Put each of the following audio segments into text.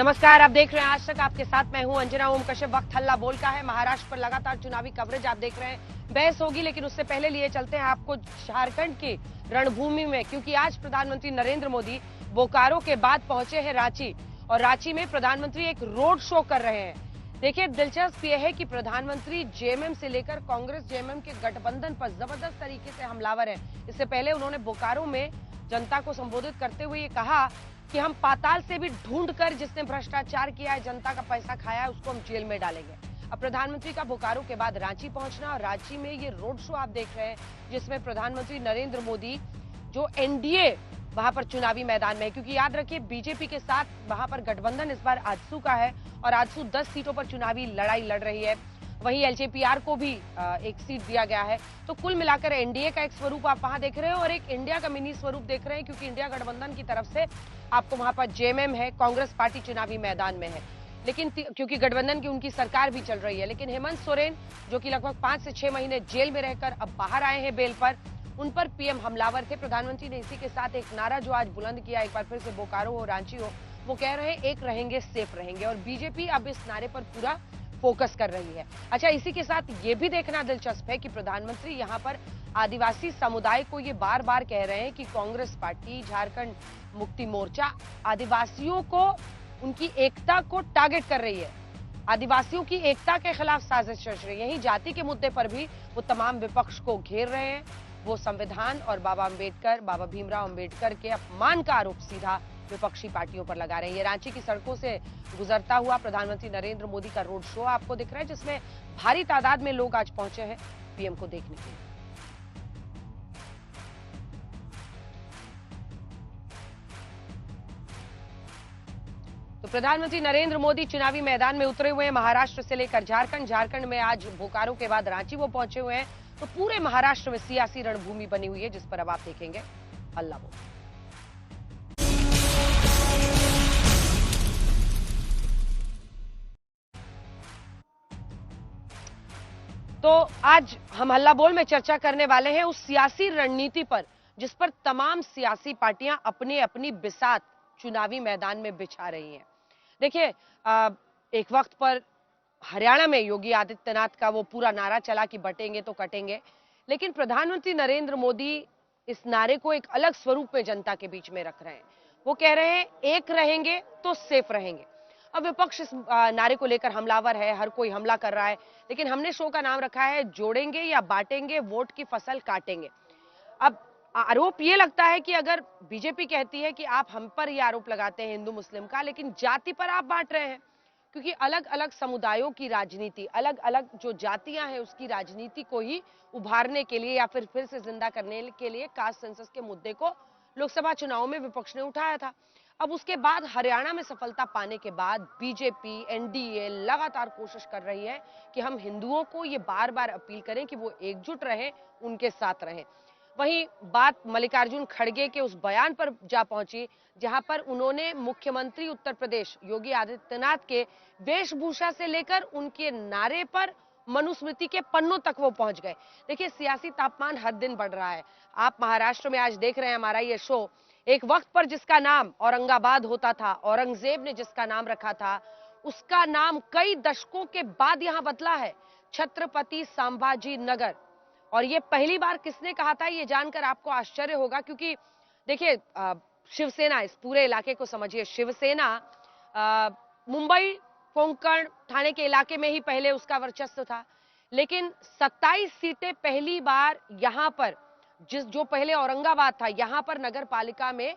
नमस्कार, आप देख रहे हैं आज तक। आपके साथ मैं हूं अंजना ओम कश्यप। वक्त हल्ला बोल का है। महाराष्ट्र पर लगातार चुनावी कवरेज आप देख रहे हैं। बहस होगी, लेकिन उससे पहले लिए चलते हैं आपको झारखंड की रणभूमि में, क्योंकि आज प्रधानमंत्री नरेंद्र मोदी बोकारो के बाद पहुंचे हैं रांची, और रांची में प्रधानमंत्री एक रोड शो कर रहे हैं। देखिए, दिलचस्प यह है कि प्रधानमंत्री जेएमएम से लेकर कांग्रेस जेएमएम के गठबंधन पर जबरदस्त तरीके से हमलावर है। इससे पहले उन्होंने बोकारो में जनता को संबोधित करते हुए ये कहा कि हम पाताल से भी ढूंढ कर जिसने भ्रष्टाचार किया है, जनता का पैसा खाया है, उसको हम जेल में डालेंगे। अब प्रधानमंत्री का बोकारो के बाद रांची पहुंचना, और रांची में ये रोड शो आप देख रहे हैं, जिसमें प्रधानमंत्री नरेंद्र मोदी जो एनडीए वहां पर चुनावी मैदान में है, क्योंकि याद रखिए बीजेपी के साथ वहां पर गठबंधन इस बार आजसू का है, और आजसू 10 सीटों पर चुनावी लड़ाई लड़ रही है। वहीं एलजेपीआर को भी एक सीट दिया गया है। तो कुल मिलाकर एनडीए का एक स्वरूप आप वहां देख रहे हो, और एक इंडिया का मिनी स्वरूप देख रहे हैं, क्योंकि इंडिया गठबंधन की तरफ से आपको वहां पर जेएमएम है, कांग्रेस पार्टी चुनावी मैदान में है। लेकिन क्योंकि गठबंधन की उनकी सरकार भी चल रही है, लेकिन हेमंत सोरेन जो कि लगभग 5 से 6 महीने जेल में रहकर अब बाहर आए हैं बेल पर, उन पर पीएम हमलावर थे। प्रधानमंत्री ने इसी के साथ एक नारा जो आज बुलंद किया, एक बार फिर से बोकारो हो रांची हो, वो कह रहे हैं एक रहेंगे सेफ रहेंगे, और बीजेपी अब इस नारे पर पूरा फोकस कर रही है। अच्छा, इसी के साथ ये भी देखना दिलचस्प है कि प्रधानमंत्री यहां पर आदिवासी समुदाय को ये बार बार कह रहे हैं कि कांग्रेस पार्टी, झारखंड मुक्ति मोर्चा आदिवासियों को, उनकी एकता को टारगेट कर रही है, आदिवासियों की एकता के खिलाफ साजिश रच रही है। यही जाति के मुद्दे पर भी वो तमाम विपक्ष को घेर रहे हैं। वो संविधान और बाबा भीमराव अंबेडकर के अपमान का आरोप सीधा विपक्षी पार्टियों पर लगा रहे हैं। ये रांची की सड़कों से गुजरता हुआ प्रधानमंत्री नरेंद्र मोदी का रोड शो आपको दिख रहा है, जिसमें भारी तादाद में लोग आज पहुंचे हैं पीएम को देखने के लिए। तो प्रधानमंत्री नरेंद्र मोदी चुनावी मैदान में उतरे हुए हैं, महाराष्ट्र से लेकर झारखंड में आज बोकारो के बाद रांची वो पहुंचे हुए हैं। तो पूरे महाराष्ट्र में सियासी रणभूमि बनी हुई है, जिस पर अब आप देखेंगे हल्ला बोल। तो आज हम हल्ला बोल में चर्चा करने वाले हैं उस सियासी रणनीति पर, जिस पर तमाम सियासी पार्टियां अपनी अपनी बिसात चुनावी मैदान में बिछा रही हैं। देखिए, एक वक्त पर हरियाणा में योगी आदित्यनाथ का वो पूरा नारा चला कि बटेंगे तो कटेंगे, लेकिन प्रधानमंत्री नरेंद्र मोदी इस नारे को एक अलग स्वरूप में जनता के बीच में रख रहे हैं। वो कह रहे हैं एक रहेंगे तो सेफ रहेंगे। अब विपक्ष इस नारे को लेकर हमलावर है, हर कोई हमला कर रहा है, लेकिन हमने शो का नाम रखा है जोड़ेंगे या बांटेंगे, वोट की फसल काटेंगे। अब आरोप ये लगता है कि अगर बीजेपी कहती है कि आप हम पर ये आरोप लगाते हैं हिंदू मुस्लिम का, लेकिन जाति पर आप बांट रहे हैं, क्योंकि अलग अलग समुदायों की राजनीति, अलग अलग जो जातियां हैं उसकी राजनीति को ही उभारने के लिए या फिर से जिंदा करने के लिए कास्ट सेंसस के मुद्दे को लोकसभा चुनाव में विपक्ष ने उठाया था। अब उसके बाद हरियाणा में सफलता पाने के बाद बीजेपी, एनडीए लगातार कोशिश कर रही है कि हम हिंदुओं को ये बार बार अपील करें कि वो एकजुट रहें, उनके साथ रहें। वहीं बात मल्लिकार्जुन खड़गे के उस बयान पर जा पहुंची, जहां पर उन्होंने मुख्यमंत्री उत्तर प्रदेश योगी आदित्यनाथ के वेशभूषा से लेकर उनके नारे पर मनुस्मृति के पन्नों तक वो पहुंच गए। देखिए, सियासी तापमान हर दिन बढ़ रहा है। आप महाराष्ट्र में आज देख रहे हैं हमारा ये शो, एक वक्त पर जिसका नाम औरंगाबाद होता था, औरंगजेब ने जिसका नाम रखा था, उसका नाम कई दशकों के बाद यहां बदला है, छत्रपति संभाजी नगर। और ये पहली बार किसने कहा था, ये जानकर आपको आश्चर्य होगा, क्योंकि देखिए, शिवसेना, इस पूरे इलाके को समझिए, शिवसेना मुंबई कोंकण ठाणे के इलाके में ही पहले उसका वर्चस्व था, लेकिन 27 सीटें पहली बार यहां पर, जो पहले औरंगाबाद था, यहां पर नगर पालिका में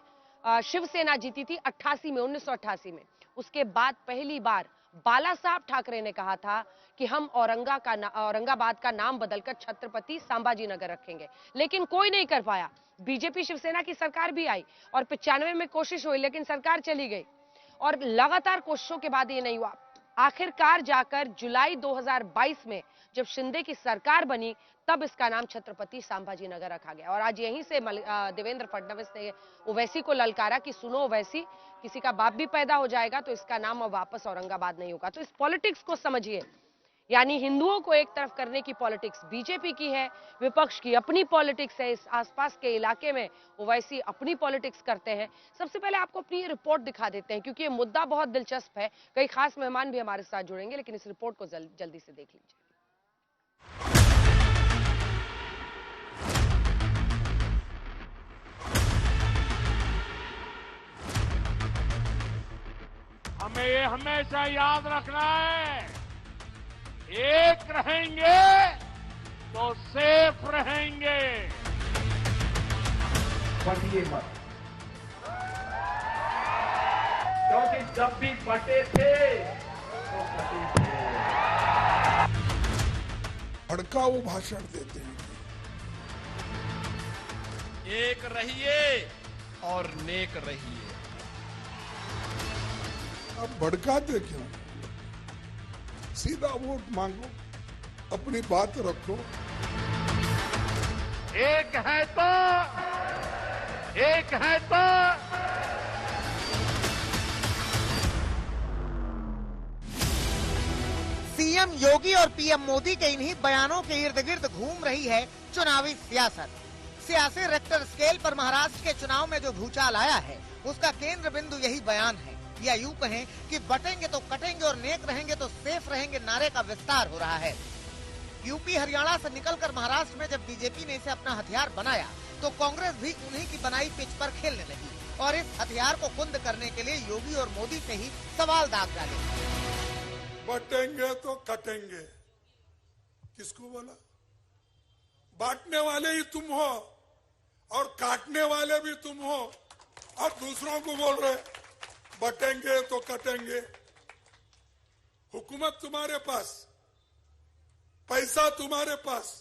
शिवसेना जीती थी 88 में, 1988 में। उसके बाद पहली बार बाला साहब ठाकरे ने कहा था कि हम औरंगाबाद का नाम बदलकर छत्रपति संभाजी नगर रखेंगे, लेकिन कोई नहीं कर पाया। बीजेपी शिवसेना की सरकार भी आई और 95 में कोशिश हुई, लेकिन सरकार चली गई, और लगातार कोशिशों के बाद ये नहीं हुआ। आखिरकार जाकर जुलाई 2022 में जब शिंदे की सरकार बनी, तब इसका नाम छत्रपति संभाजी नगर रखा गया। और आज यहीं से देवेंद्र फडणवीस ने ओवैसी को ललकारा कि सुनो ओवैसी, किसी का बाप भी पैदा हो जाएगा तो इसका नाम अब वापस औरंगाबाद नहीं होगा। तो इस पॉलिटिक्स को समझिए यानी हिंदुओं को एक तरफ करने की पॉलिटिक्स बीजेपी की है, विपक्ष की अपनी पॉलिटिक्स है। इस आसपास के इलाके में ओवैसी अपनी पॉलिटिक्स करते हैं। सबसे पहले आपको अपनी ये रिपोर्ट दिखा देते हैं, क्योंकि ये मुद्दा बहुत दिलचस्प है। कई खास मेहमान भी हमारे साथ जुड़ेंगे, लेकिन इस रिपोर्ट को जल्दी से देख लीजिए। हमें ये हमेशा याद रखना है, एक रहेंगे तो सेफ रहेंगे। बटिए मत, क्योंकि जब भी बटे थे तो कटे थे। भड़काऊ भाषण देते हैं। एक रहिए और नेक रहिए। अब भड़काते क्यों? सीधा वोट मांगो, अपनी बात रखो। एक है तो सीएम योगी और पीएम मोदी के इन्हीं बयानों के इर्द गिर्द घूम रही है चुनावी सियासत। सियासी रेक्टर स्केल पर महाराष्ट्र के चुनाव में जो भूचाल आया है, उसका केंद्र बिंदु यही बयान है, या यूं कहें कि बटेंगे तो कटेंगे और नेक रहेंगे तो सेफ रहेंगे नारे का विस्तार हो रहा है। यूपी हरियाणा से निकलकर महाराष्ट्र में जब बीजेपी ने इसे अपना हथियार बनाया, तो कांग्रेस भी उन्हीं की बनाई पिच पर खेलने लगी और इस हथियार को कुंद करने के लिए योगी और मोदी से ही सवाल दाग डाले। बटेंगे तो कटेंगे, किसको बोला? बांटने वाले ही तुम हो और काटने वाले भी तुम हो, और दूसरों को बोल रहे बटेंगे तो कटेंगे। हुकूमत तुम्हारे पास, पैसा तुम्हारे पास,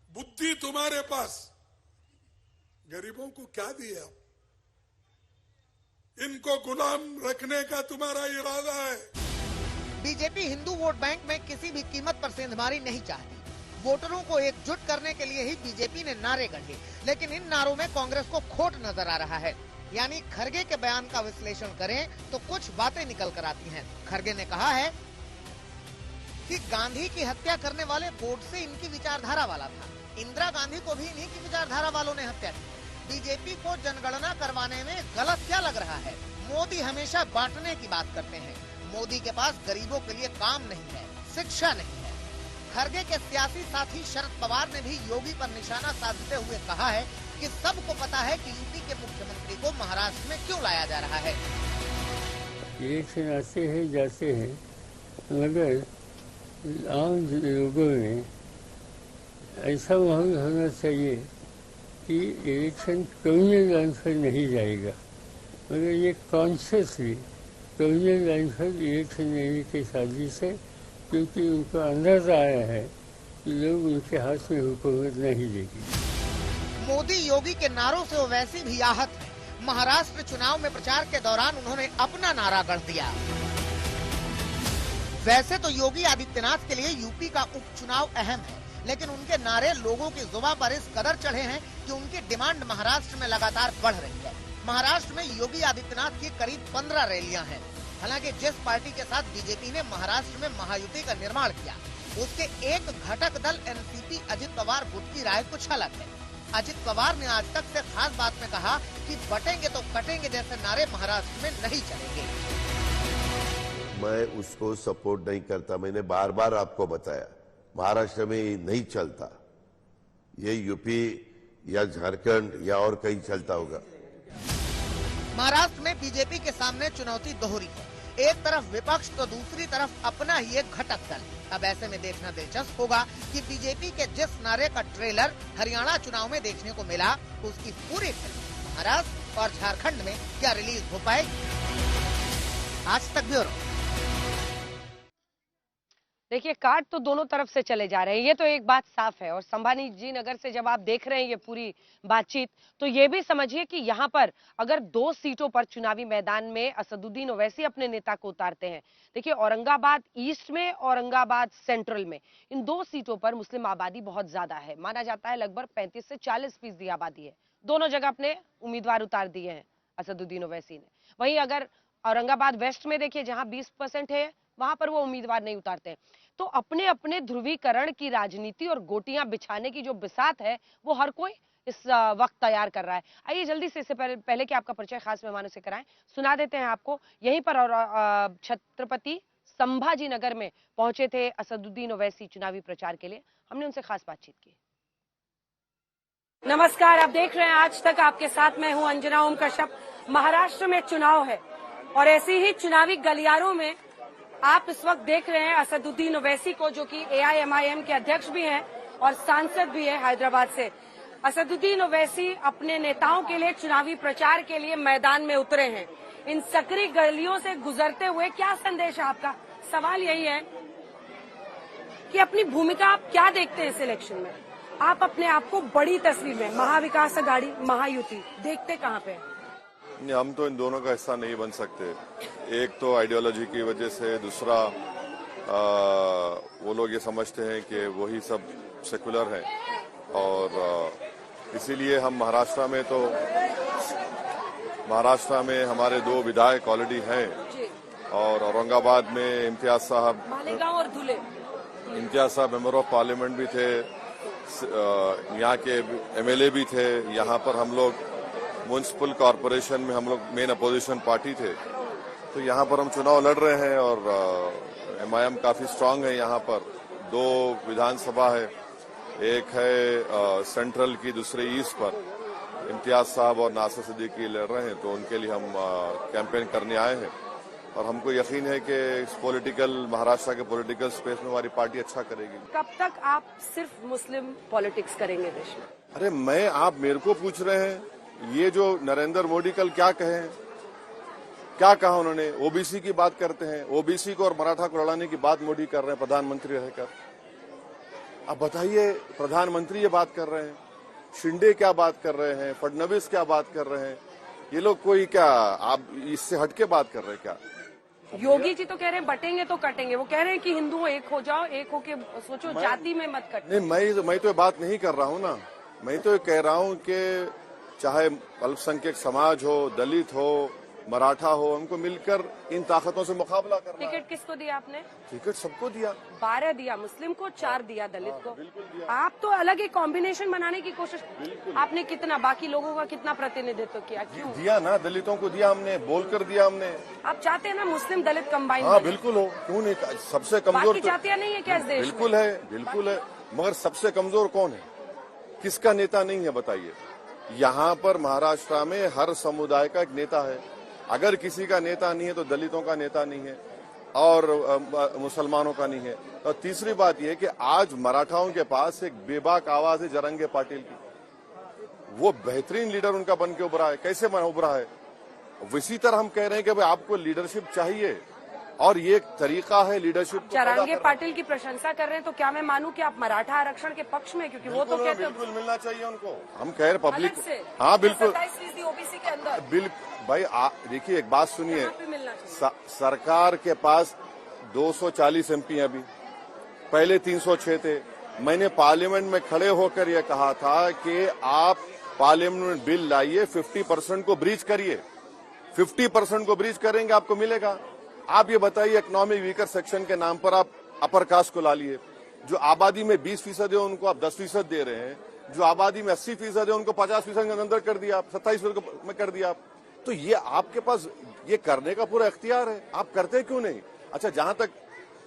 बुद्धि तुम्हारे पास, गरीबों को क्या दिया? इनको गुलाम रखने का तुम्हारा इरादा है। बीजेपी हिंदू वोट बैंक में किसी भी कीमत पर सेंधमारी नहीं चाहती। वोटरों को एकजुट करने के लिए ही बीजेपी ने नारे गढ़े, लेकिन इन नारों में कांग्रेस को खोट नजर आ रहा है। यानी खरगे के बयान का विश्लेषण करें तो कुछ बातें निकल कर आती हैं। खरगे ने कहा है कि गांधी की हत्या करने वाले गोडसे इनकी विचारधारा वाला था, इंदिरा गांधी को भी इन्हीं की विचारधारा वालों ने हत्या की। बीजेपी को जनगणना करवाने में गलत क्या लग रहा है? मोदी हमेशा बांटने की बात करते हैं। मोदी के पास गरीबों के लिए काम नहीं है, शिक्षा नहीं है। खरगे के सियासी साथी शरद पवार ने भी योगी पर निशाना साधते हुए कहा है कि सबको पता है कि यूपी के मुख्यमंत्री को महाराष्ट्र में क्यों लाया जा रहा है। इलेक्शन आते हैं जाते हैं, मगर आम लोगों में ऐसा माहौल होना चाहिए कि इलेक्शन कम्युनल लाइन पर नहीं जाएगा, मगर ये कॉन्शियसली कम्युनल लाइन पर इलेक्शन लेने की साजिश है, क्योंकि उनको अंदाजा आया है कि लोग उनके हाथ में हुकूमत नहीं देगी। मोदी योगी के नारों से ओवैसी भी आहत है। महाराष्ट्र चुनाव में प्रचार के दौरान उन्होंने अपना नारा गढ़ दिया। वैसे तो योगी आदित्यनाथ के लिए यूपी का उपचुनाव अहम है, लेकिन उनके नारे लोगों की जुबान पर इस कदर चढ़े हैं कि उनकी डिमांड महाराष्ट्र में लगातार बढ़ रही है। महाराष्ट्र में योगी आदित्यनाथ की करीब 15 रैलियां हैं। हालांकि जिस पार्टी के साथ बीजेपी ने महाराष्ट्र में महायुति का निर्माण किया, उसके एक घटक दल एनसीपी अजित पवार गुट की राय कुछ अलग है। अजित पवार ने आज तक से खास बात में कहा कि बटेंगे तो कटेंगे जैसे नारे महाराष्ट्र में नहीं चलेंगे। मैं उसको सपोर्ट नहीं करता। मैंने बार बार आपको बताया, महाराष्ट्र में ये नहीं चलता, ये यूपी या झारखंड या और कहीं चलता होगा। महाराष्ट्र में बीजेपी के सामने चुनौती दोहरी है। एक तरफ विपक्ष तो दूसरी तरफ अपना ही एक घटक दल। अब ऐसे में देखना दिलचस्प होगा कि बीजेपी के जिस नारे का ट्रेलर हरियाणा चुनाव में देखने को मिला, उसकी पूरी फिल्म महाराष्ट्र और झारखंड में क्या रिलीज हो पाएगी। आज तक ब्यूरो। देखिए, कार्ड तो दोनों तरफ से चले जा रहे हैं, ये तो एक बात साफ है। और संभाजी जी नगर से जब आप देख रहे हैं ये पूरी बातचीत, तो ये भी समझिए कि यहाँ पर अगर 2 सीटों पर चुनावी मैदान में असदुद्दीन ओवैसी अपने नेता को उतारते हैं। देखिए, औरंगाबाद ईस्ट में, औरंगाबाद सेंट्रल में, इन 2 सीटों पर मुस्लिम आबादी बहुत ज्यादा है। माना जाता है लगभग 35 से 40% आबादी है। दोनों जगह अपने उम्मीदवार उतार दिए हैं असदुद्दीन ओवैसी ने। वहीं अगर औरंगाबाद वेस्ट में देखिए, जहां 20% है वहां पर वो उम्मीदवार नहीं उतारते हैं। तो अपने अपने ध्रुवीकरण की राजनीति और गोटियां बिछाने की जो बिसात है वो हर कोई इस वक्त तैयार कर रहा है। आइए जल्दी से इससे पहले कि आपका परिचय खास मेहमानों से कराएं, सुना देते हैं आपको यहीं पर। और छत्रपति संभाजी नगर में पहुंचे थे असदुद्दीन ओवैसी चुनावी प्रचार के लिए, हमने उनसे खास बातचीत की। नमस्कार, आप देख रहे हैं आज तक, आपके साथ मैं हूं अंजना ओम कश्यप। महाराष्ट्र में चुनाव है और ऐसी ही चुनावी गलियारों में आप इस वक्त देख रहे हैं असदुद्दीन ओवैसी को, जो कि AIMIM के अध्यक्ष भी हैं और सांसद भी है हैदराबाद से। असदुद्दीन ओवैसी अपने नेताओं के लिए चुनावी प्रचार के लिए मैदान में उतरे हैं। इन सकरी गलियों से गुजरते हुए क्या संदेश है आपका? सवाल यही है कि अपनी भूमिका आप क्या देखते हैं इस इलेक्शन में? आप अपने आप को बड़ी तस्वीर में महाविकास आघाड़ी, महायुति देखते कहाँ पे? नहीं, हम तो इन दोनों का हिस्सा नहीं बन सकते। एक तो आइडियोलॉजी की वजह से, दूसरा वो लोग ये समझते हैं कि वही सब सेकुलर हैं और इसीलिए हम महाराष्ट्र में हमारे 2 विधायक ऑलरेडी हैं और औरंगाबाद में इम्तियाज साहब, मालेगांव और धुले, इम्तियाज साहब मेंबर ऑफ पार्लियामेंट भी थे, यहाँ के MLA भी थे। यहाँ पर हम लोग म्युनिसिपल कॉरपोरेशन में हम लोग मेन अपोजिशन पार्टी थे, तो यहाँ पर हम चुनाव लड़ रहे हैं और MIM काफी स्ट्रांग है। यहाँ पर 2 विधानसभा है, एक है सेंट्रल की, दूसरे ईस्ट पर इम्तियाज साहब और नासिर सिद्दीकी लड़ रहे हैं, तो उनके लिए हम कैंपेन करने आए हैं और हमको यकीन है कि इस महाराष्ट्र के पॉलिटिकल स्पेस में हमारी पार्टी अच्छा करेगी। कब तक आप सिर्फ मुस्लिम पॉलिटिक्स करेंगे देश में? अरे आप मेरे को पूछ रहे हैं, ये जो नरेंद्र मोदी कल क्या कहा उन्होंने? OBC की बात करते हैं, OBC को और मराठा को लड़ाने की बात मोदी कर रहे हैं प्रधानमंत्री रहकर। अब बताइए, प्रधानमंत्री ये बात कर रहे हैं, शिंदे क्या बात कर रहे हैं, फडणवीस क्या बात कर रहे हैं, ये लोग कोई क्या आप इससे हटके बात कर रहे हैं क्या? योगी जी तो कह रहे हैं बटेंगे तो कटेंगे, वो कह रहे हैं कि हिंदुओं एक हो जाओ, एक होके सोचो, जाति में मत कटो। नहीं, मैं तो ये बात नहीं कर रहा हूँ ना, मैं तो ये कह रहा हूँ कि चाहे अल्पसंख्यक समाज हो, दलित हो, मराठा हो, हमको मिलकर इन ताकतों से मुकाबला करना। टिकट किसको दिया आपने? टिकट सबको दिया। 12 दिया मुस्लिम को, 4 दिया दलित को। बिल्कुल दिया। आप तो अलग एक कॉम्बिनेशन बनाने की कोशिश, आपने कितना, बाकी लोगों का कितना प्रतिनिधित्व किया? क्यों दिया ना, दलितों को दिया हमने, बोलकर दिया हमने। आप चाहते हैं ना मुस्लिम दलित कंबाइन? हाँ बिल्कुल हो, क्यों नहीं? सबसे कमजोर जातियां नहीं है क्या इस देश में? बिल्कुल है, मगर सबसे कमजोर कौन है? किसका नेता नहीं है बताइए? यहाँ पर महाराष्ट्र में हर समुदाय का एक नेता है। अगर किसी का नेता नहीं है तो दलितों का नेता नहीं है और मुसलमानों का नहीं है। और तीसरी बात यह है कि आज मराठाओं के पास एक बेबाक आवाज है जरंगे पाटिल की, वो बेहतरीन लीडर उनका बन के उभरा है। कैसे उभरा है? इसी तरह हम कह रहे हैं कि भाई आपको लीडरशिप चाहिए और ये एक तरीका है लीडरशिप। जरंगे पाटिल की प्रशंसा कर रहे हैं, तो क्या मैं मानूं कि आप मराठा आरक्षण के पक्ष में? क्योंकि वो तो कहते हैं बिल्कुल मिलना चाहिए उनको। हम कह रहे पब्लिक से, हाँ बिल्कुल, 27% OBC के अंदर। बिल्कुल भाई, देखिए एक बात सुनिए, सरकार के पास 240 MP अभी, पहले 306 थे। मैंने पार्लियामेंट में खड़े होकर यह कहा था कि आप पार्लियामेंट में बिल लाइए, 50% को ब्रीच करिए, 50% को ब्रीच करेंगे आपको मिलेगा। आप ये बताइए, इकोनॉमिक वीकर सेक्शन के नाम पर आप अपर कास्ट को ला लिए, जो आबादी में 20% है उनको आप 10% दे रहे हैं, जो आबादी में 80% है उनको 50% के अंदर कर दिया आप, 27% में कर दिया आप। तो ये आपके पास ये करने का पूरा इख्तियार है, आप करते क्यों नहीं? अच्छा, जहां तक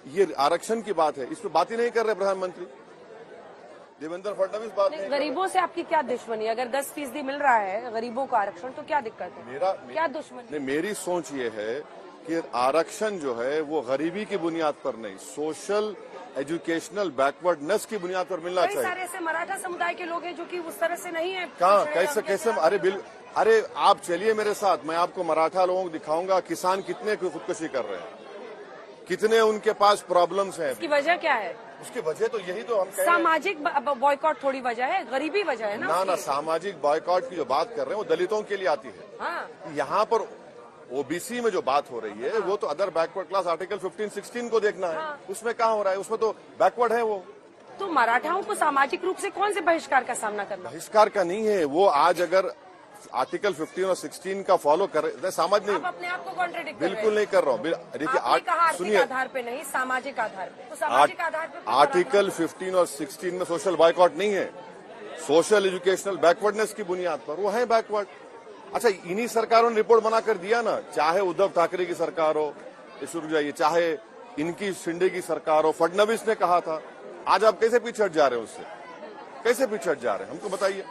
ये आरक्षण की बात है, इस पर बात ही नहीं कर रहे प्रधानमंत्री देवेंद्र फडणवीस। बात नहीं, गरीबों से आपकी क्या दुश्मनी? अगर 10% मिल रहा है गरीबों को आरक्षण, तो क्या दिक्कत है? क्या दुश्मनी? मेरी सोच ये है कि आरक्षण जो है वो गरीबी की बुनियाद पर नहीं, सोशल एजुकेशनल बैकवर्डनेस की बुनियाद पर मिलना चाहिए। सारे ऐसे मराठा समुदाय के लोग हैं जो कि उस तरह से नहीं है। कहाँ, कैसे? अरे आप चलिए मेरे साथ, मैं आपको मराठा लोगों को दिखाऊंगा किसान कितने खुदकुशी कर रहे हैं, कितने उनके पास प्रॉब्लम्स हैं। इसकी वजह क्या है? उसकी वजह तो यही तो हम कह रहे हैं, सामाजिक बॉयकॉट थोड़ी वजह है, गरीबी वजह है ना। ना, सामाजिक बॉयकॉट की जो बात कर रहे हैं वो दलितों के लिए आती है। हाँ। यहाँ पर OBC में जो बात हो रही है वो तो अदर बैकवर्ड क्लास आर्टिकल 15-16 को देखना है। उसमें कहाँ हो रहा है? उसमें तो बैकवर्ड है वो। तो मराठाओं को सामाजिक रूप से कौन से बहिष्कार का सामना करना? बहिष्कार का नहीं है वो। आज अगर आर्टिकल 15 और 16 का फॉलो कर रहे, समझ नहीं, आप अपने आप को कॉन्ट्रडिक्ट कर रहे हैं। बिल्कुल नहीं कर रहा हूँ। देखिए सुनिए, आधार पे नहीं, सामाजिक आधार पे, तो सामाजिक आधार पे आर्टिकल 15 और 16 में सोशल बाइकआउट नहीं है, सोशल एजुकेशनल बैकवर्डनेस की बुनियाद पर वो है बैकवर्ड। अच्छा, इन्हीं सरकारों ने रिपोर्ट बनाकर दिया ना, चाहे उद्धव ठाकरे की सरकार हो, शुरू जाइए, चाहे इनकी शिंदे की सरकार हो, फडणवीस ने कहा था। आज आप कैसे पीछे हट जा रहे हैं उससे, कैसे पीछे हट जा रहे हैं, हमको बताइए।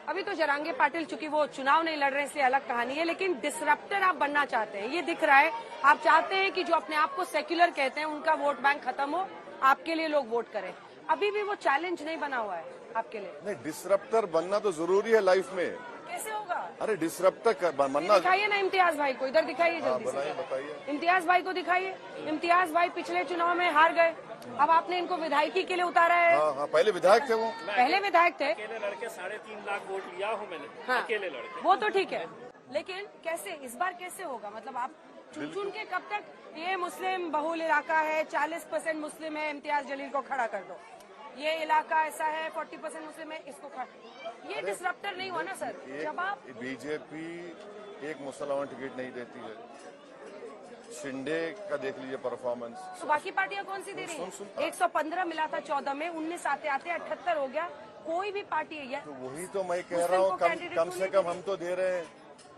अभी तो जरांगे पाटिल, चूंकि वो चुनाव नहीं लड़ रहे इसलिए अलग कहानी है, लेकिन डिसरप्टर आप बनना चाहते हैं, ये दिख रहा है। आप चाहते हैं कि जो अपने आप को सेक्युलर कहते हैं उनका वोट बैंक खत्म हो, आपके लिए लोग वोट करें। अभी भी वो चैलेंज नहीं बना हुआ है आपके लिए। नहीं, डिसरप्टर बनना तो जरूरी है लाइफ में। कैसे होगा? अरे डिसरप्टर बनना, दिखाइए ना इम्तियाज भाई को, इधर दिखाइए जल्दी से। बताइए इम्तियाज भाई को दिखाइए। इम्तियाज भाई पिछले चुनाव में हार गए, अब आपने इनको विधायकी के लिए उतारा है। हाँ, पहले विधायक थे वो, पहले विधायक थे। अकेले लड़के 3.5 लाख वोट लिया हूँ मैंने। हाँ, अकेले लड़के, वो तो ठीक है, लेकिन कैसे इस बार कैसे होगा? मतलब आप चुन के कब तक ये मुस्लिम बहुल इलाका है, 40% मुस्लिम है, इम्तियाज जलील को खड़ा कर दो, ये इलाका ऐसा है 40% मुस्लिम है, इसको खड़ा, ये डिसरप्टर नहीं हुआ ना सर? जब आप बीजेपी एक मुसलमान टिकट नहीं देती है, शिंदे का देख लीजिए परफॉर्मेंस, तो बाकी पार्टियां कौन सी दे रही हैं? 115 मिला था 14 में, 19 आते आते 78 हो गया। कोई भी पार्टी है तो वही तो मैं कह रहा हूँ, कम से कम हम तो दे रहे हैं,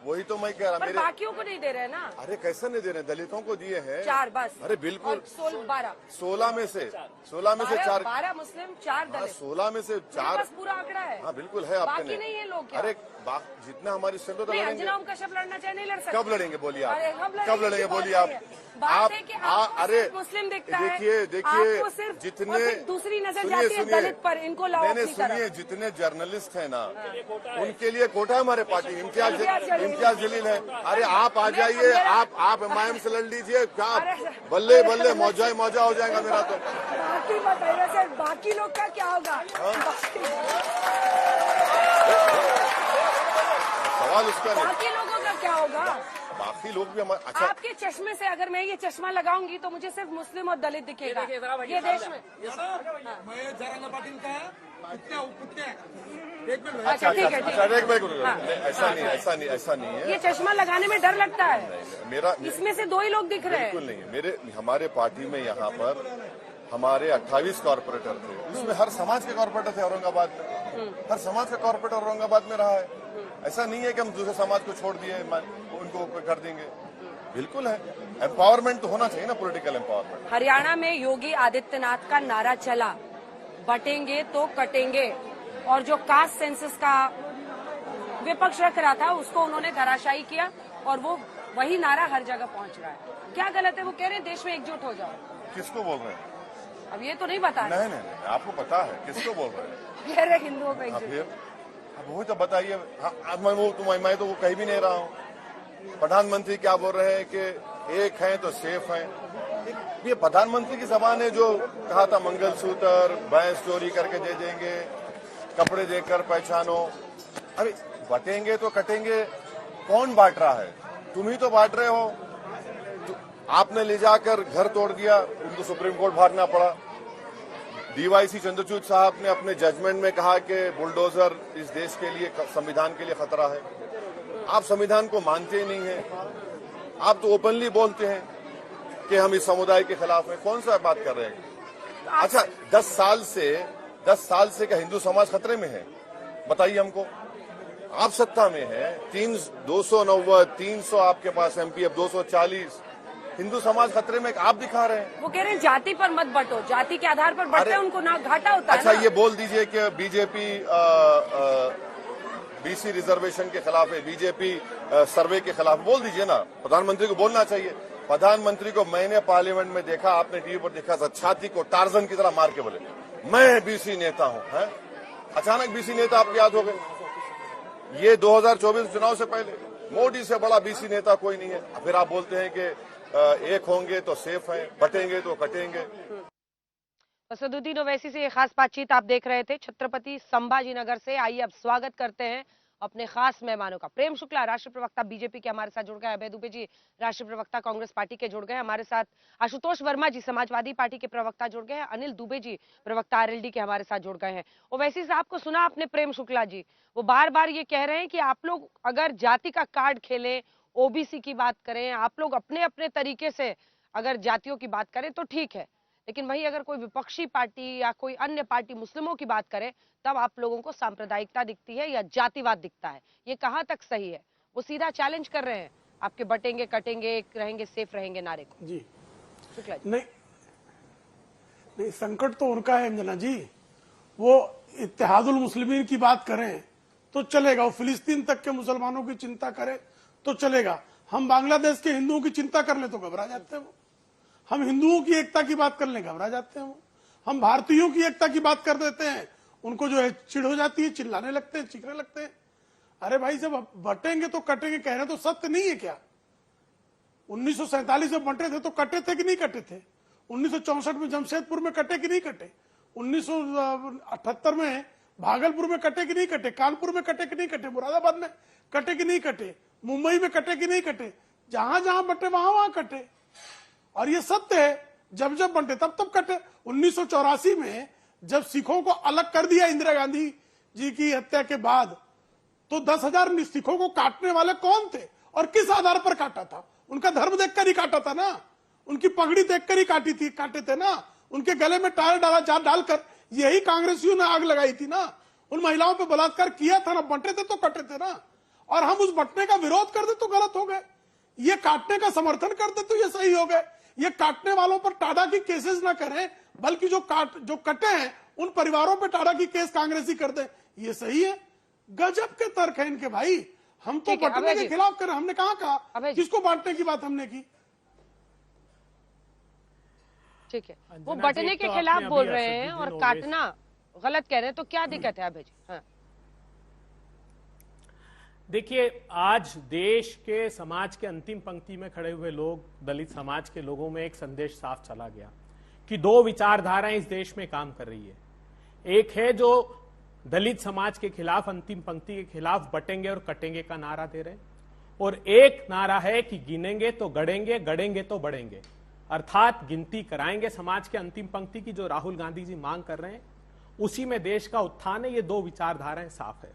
वही तो मैं कह रहा हूँ। बाकियों को नहीं दे रहे ना। अरे कैसे नहीं दे रहे, दलितों को दिए हैं 4 बस। अरे बिल्कुल, 16 में से 4, 12 मुस्लिम, 4 दलित, 16 में से 4, बस पूरा आंकड़ा है। हाँ बिल्कुल है, आपके बाकी नहीं है लोग क्या? अरे जितना हमारी स्ट्रेंथ तो लड़ेंगे। अंजना ओम कश्यप लड़ना चाहे नहीं लड़ सकते। कब लड़ेंगे बोलिए आप, कब लड़ेंगे बोलिए आप? अरे मुस्लिम दिखता है, देखिए जितने दूसरी नजर जाती है दलित पर, इनको लाओ अपनी तरफ। सुनिए, जितने जर्नलिस्ट हैं ना, उनके लिए कोटा है हमारे पार्टी, इम्तियाज जलील है। अरे आप आ जाइए, आप एमआईएम से लड़ लीजिए, क्या बल्ले बल्ले मौजा हो जाएगा मेरा तो। बाकी बताइए सर, बाकी लोग का क्या होगा? सवाल उसका नहीं, बाकी लोगों का क्या होगा? बाकी लोग भी हमारे, अच्छा आपके चश्मे से अगर मैं ये चश्मा लगाऊंगी तो मुझे सिर्फ मुस्लिम और दलित दिखेगा ये देश में। अच्छा ठीक है, ऐसा नहीं है। ये चश्मा लगाने में डर लगता है मेरा, इसमें से 2 ही लोग दिख रहे हैं। बिल्कुल नहीं, हमारे पार्टी में यहाँ पर हमारे 28 कॉर्पोरेटर थे, उसमें हर समाज के कॉर्पोरेटर थे औरंगाबाद में, हर समाज का कॉर्पोरेटर औरंगाबाद में रहा है। ऐसा नहीं है कि हम दूसरे समाज को छोड़ दिए, उनको कर देंगे, बिल्कुल है। एम्पावरमेंट तो होना चाहिए ना, पॉलिटिकल एम्पावरमेंट। हरियाणा में योगी आदित्यनाथ का नारा चला, बटेंगे तो कटेंगे, और जो कास्ट सेंसस का विपक्ष रख रहा था उसको उन्होंने धराशायी किया, और वो वही नारा हर जगह पहुंच रहा है। क्या गलत है? वो कह रहे हैं देश में एकजुट हो जाओ। किसको बोल रहे हैं? अब ये तो नहीं बता रहे। नहीं, आपको पता है किसको बोल रहे हैं? कह रहे हिंदुओं को एकजुट। अब वही तो बताइए। मैं तो वो कह भी नहीं रहा हूँ। प्रधानमंत्री क्या बोल रहे हैं कि एक हैं तो सेफ हैं। ये प्रधानमंत्री की जबान है, जो कहा था मंगलसूत्र भैंस चोरी करके दे देंगे, कपड़े देकर पहचानो। अरे बटेंगे तो कटेंगे, कौन बांट रहा है? तुम ही तो बांट रहे हो। आपने ले जाकर घर तोड़ दिया, उनको सुप्रीम कोर्ट भागना पड़ा। डीवाईसी चंद्रचूड़ साहब ने अपने जजमेंट में कहा कि बुलडोजर इस देश के लिए, संविधान के लिए खतरा है। आप संविधान को मानते ही नहीं हैं। आप तो ओपनली बोलते हैं कि हम इस समुदाय के खिलाफ हैं। कौन सा बात कर रहे हैं? अच्छा, 10 साल से क्या हिंदू समाज खतरे में है? बताइए हमको। आप सत्ता में है, 290, 300 आपके पास एमपी, अब 240। हिंदू समाज खतरे में आप दिखा रहे हैं। वो कह रहे हैं जाति पर मत बंटो, जाति के आधार पर बंटते हैं उनको ना घाटा होता है। अच्छा, ये बोल दीजिए कि बीजेपी बीसी रिजर्वेशन के खिलाफ है, बीजेपी सर्वे के खिलाफ, बोल दीजिए ना। प्रधानमंत्री को बोलना चाहिए। प्रधानमंत्री को मैंने पार्लियामेंट में देखा, आपने टीवी पर देखा, छाती को टार्जन की तरह मार के बोले मैं बीसी नेता हूं। है अचानक बीसी नेता आपको याद हो गए? ये 2024 चुनाव से पहले मोदी से बड़ा बीसी नेता कोई नहीं है। फिर आप बोलते हैं कि एक होंगे तो सेफ हैं, बटेंगे तो कटेंगे। असदुद्दीन ओवैसी से ये खास बातचीत आप देख रहे थे छत्रपति संभाजी नगर से। आइए अब स्वागत करते हैं अपने खास मेहमानों का। प्रेम शुक्ला राष्ट्रीय प्रवक्ता बीजेपी के हमारे साथ जुड़ गए, अभय दुबे जी राष्ट्रीय प्रवक्ता कांग्रेस पार्टी के जुड़ गए हमारे साथ, आशुतोष वर्मा जी समाजवादी पार्टी के प्रवक्ता जुड़ गए हैं, अनिल दुबे जी प्रवक्ता आरएलडी के हमारे साथ जुड़ गए हैं। ओवैसी साहब को सुना आपने प्रेम शुक्ला जी, वो बार बार ये कह रहे हैं कि आप लोग अगर जाति का कार्ड खेलें, ओबीसी की बात करें, आप लोग अपने अपने तरीके से अगर जातियों की बात करें तो ठीक है, लेकिन वही अगर कोई विपक्षी पार्टी या कोई अन्य पार्टी मुस्लिमों की बात करे तब आप लोगों को सांप्रदायिकता दिखती है या जातिवाद दिखता है। ये कहां तक सही है? वो सीधा चैलेंज कर रहे हैं आपके बटेंगे कटेंगे रहेंगे सेफ रहेंगे नारे को। जी शुक्ला जी। नहीं, संकट तो उनका है अंजना जी। वो इत्तेहादुल मुस्लिमीन की बात करें तो चलेगा, वो फिलिस्तीन तक के मुसलमानों की चिंता करें तो चलेगा। हम बांग्लादेश के हिंदुओं की चिंता कर ले तो घबरा जाते हैं वो। हम हिंदुओं की एकता की बात करने घबरा जाते हैं वो। हम भारतीयों की एकता की बात कर देते हैं, उनको जो है चिढ़ हो जाती है, चिल्लाने लगते हैं, चीखने लगते हैं। अरे भाई जब बटेंगे तो कटेंगे कह रहे तो सत्य नहीं है क्या? 1947 में बंटे थे तो कटे थे कि नहीं कटे थे? 1964 में जमशेदपुर में कटे कि नहीं कटे? 1978 में भागलपुर में कटे कि नहीं कटे? कानपुर में कटे कि नहीं कटे? मुरादाबाद में कटे कि नहीं कटे? मुंबई में कटे कि नहीं कटे? जहां जहां बटे वहां वहां कटे। और ये सत्य है, जब जब बंटे तब तब कटे। 1984 में जब सिखों को अलग कर दिया इंदिरा गांधी जी की हत्या के बाद, तो 10,000 सिखों को काटने वाले कौन थे और किस आधार पर काटा था? उनका धर्म देखकर ही काटा था ना, उनकी पगड़ी देखकर ही काटे थे ना, उनके गले में टायर डालकर यही कांग्रेसियों ने आग लगाई थी ना, उन महिलाओं पर बलात्कार किया था ना। बंटे थे तो कटे थे ना, और हम उस बंटने का विरोध कर दे तो गलत हो गए, ये काटने का समर्थन कर दे तो ये सही हो गए। ये काटने वालों पर टाडा की केसेस ना करें, बल्कि जो कटे हैं उन परिवारों पर टाडा की केस कांग्रेसी कर दे, ये सही है। गजब के तर्क है इनके भाई। हम तो बंटने के खिलाफ कर, हमने कहा किसको बांटने की बात हमने की? ठीक है, वो बंटने के खिलाफ बोल रहे हैं और काटना गलत कह रहे हैं, तो क्या दिक्कत है अभय जी? हाँ। देखिए, आज देश के समाज के अंतिम पंक्ति में खड़े हुए लोग, दलित समाज के लोगों में एक संदेश साफ चला गया कि दो विचारधाराएं इस देश में काम कर रही है। एक है जो दलित समाज के खिलाफ, अंतिम पंक्ति के खिलाफ बटेंगे और कटेंगे का नारा दे रहे हैं, और एक नारा है कि गिनेंगे तो गड़ेंगे, गड़ेंगे तो बढ़ेंगे, अर्थात गिनती कराएंगे समाज के अंतिम पंक्ति की, जो राहुल गांधी जी मांग कर रहे हैं। उसी में देश का उत्थान है। ये दो विचारधाराएं साफ है।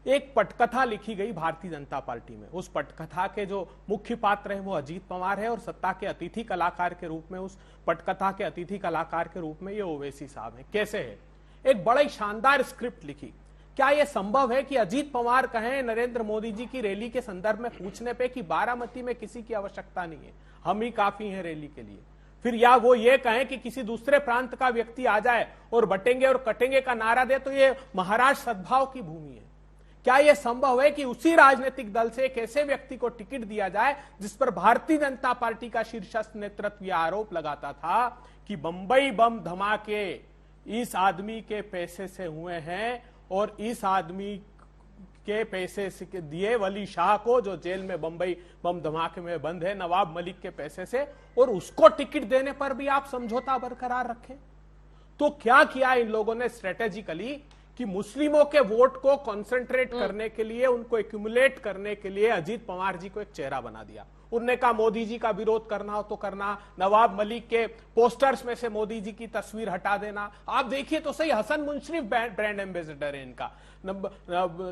एक पटकथा लिखी गई भारतीय जनता पार्टी में, उस पटकथा के जो मुख्य पात्र है वो अजीत पवार है, और सत्ता के अतिथि कलाकार के रूप में, उस पटकथा के अतिथि कलाकार के रूप में ये ओवैसी साहब है। कैसे है? एक बड़ी शानदार स्क्रिप्ट लिखी। क्या यह संभव है कि अजीत पवार कहें नरेंद्र मोदी जी की रैली के संदर्भ में पूछने पे कि बारामती में किसी की आवश्यकता नहीं है, हम ही काफी हैं रैली के लिए? फिर या वो ये कहें कि किसी दूसरे प्रांत का व्यक्ति आ जाए और बटेंगे और कटेंगे का नारा दे, तो ये महाराष्ट्र सद्भाव की भूमि है। क्या यह संभव है कि उसी राजनीतिक दल से एक ऐसे व्यक्ति को टिकट दिया जाए जिस पर भारतीय जनता पार्टी का शीर्षस्थ नेतृत्व यह आरोप लगाता था कि बंबई बम धमाके इस आदमी के पैसे से हुए हैं, और इस आदमी के पैसे से दिए वली शाह को, जो जेल में बंबई बम धमाके में बंद है, नवाब मलिक के पैसे से, और उसको टिकट देने पर भी आप समझौता बरकरार रखें? तो क्या किया इन लोगों ने स्ट्रेटेजिकली कि मुस्लिमों के वोट को कंसंट्रेट करने के लिए, उनको एक्यूमुलेट करने के लिए अजीत पवार जी को एक चेहरा बना दिया। उनने कहा मोदी जी का विरोध करना हो तो करना, नवाब मलिक के पोस्टर्स में से मोदी जी की तस्वीर हटा देना। आप देखिए तो सही, हसन मुशर्रफ ब्रांड एम्बेसडर है इनका,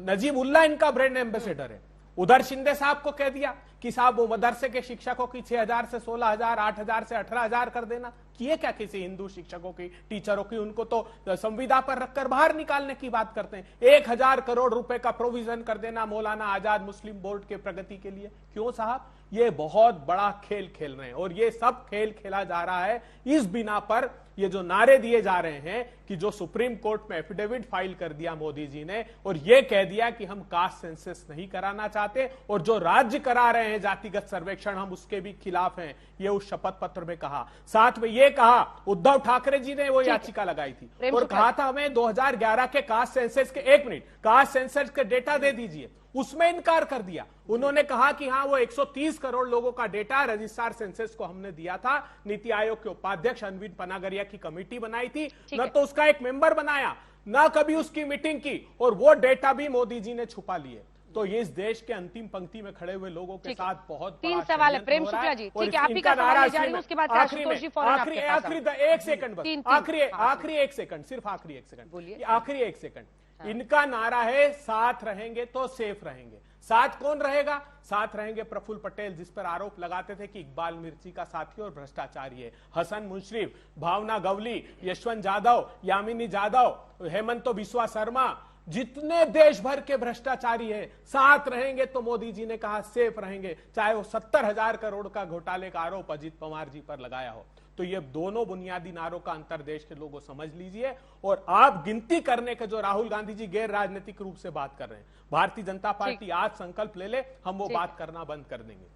नजीबुल्ला इनका ब्रांड एम्बेसडर है। उधर शिंदे साहब को कह दिया कि साहब वो मदरसे के शिक्षकों की 6,000 से 16,000, 8,000 से 18,000 कर देना। किए क्या किसी हिंदू शिक्षकों की, टीचरों की? उनको तो संविदा पर रखकर बाहर निकालने की बात करते हैं। 1,000 करोड़ रुपए का प्रोविजन कर देना मौलाना आजाद मुस्लिम बोर्ड के प्रगति के लिए। क्यों साहब? ये बहुत बड़ा खेल खेल रहे हैं, और ये सब खेल खेला जा रहा है इस बिना पर, ये जो नारे दिए जा रहे हैं कि जो सुप्रीम कोर्ट में एफिडेविट फाइल कर दिया मोदी जी ने, और ये कह दिया कि हम कास्ट सेंसस नहीं कराना चाहते, और जो राज्य करा रहे हैं जातिगत सर्वेक्षण, हम उसके भी खिलाफ हैं, ये उस शपथ पत्र में कहा। साथ में ये कहा, उद्धव ठाकरे जी ने वो याचिका लगाई थी और कहा था हमें 2011 के कास्ट सेंसस के, 1 मिनट, कास्ट सेंसस के डेटा दे दीजिए। उसमें इनकार कर दिया। उन्होंने कहा कि हाँ, वो 130 करोड़ लोगों का डेटा रजिस्ट्रार सेंसस को हमने दिया था। नीति आयोग के उपाध्यक्ष अनविन पनागरिया की कमेटी बनाई थी, न तो उसका एक मेंबर बनाया, ना कभी उसकी मीटिंग की, और वो डेटा भी मोदी जी ने छुपा लिए। तो ये इस देश के अंतिम पंक्ति में खड़े हुए लोगों के साथ बहुत तीन सवाल है प्रेम शुक्ला जी, ठीक है, आप ही का सवाल ले जा रही हूं, उसके बाद आशुतोष जी फौरन आपके पास। आखिरी 1 सेकंड बस, आखिरी 1 सेकंड, सिर्फ आखिरी 1 सेकंड बोलिए, आखिरी 1 सेकंड। इनका नारा है साथ रहेंगे तो सेफ रहेंगे। साथ कौन रहेगा? साथ रहेंगे प्रफुल्ल पटेल, जिस पर आरोप लगाते थे कि इकबाल मिर्ची का साथी और भ्रष्टाचारी है, हसन मुशर्रफ, भावना गवली, यशवंत जाधव, यामिनी जाधव, हेमंत बिस्वा शर्मा, जितने देश भर के भ्रष्टाचारी हैं, साथ रहेंगे तो मोदी जी ने कहा सेफ रहेंगे, चाहे वो 70,000 करोड़ का घोटाले का आरोप अजीत पवार जी पर लगाया हो। तो ये दोनों बुनियादी नारों का अंतर देश के लोगों समझ लीजिए। और आप गिनती करने के जो राहुल गांधी जी गैर राजनीतिक रूप से बात कर रहे हैं, भारतीय जनता पार्टी आज संकल्प ले ले, हम वो बात करना बंद कर देंगे।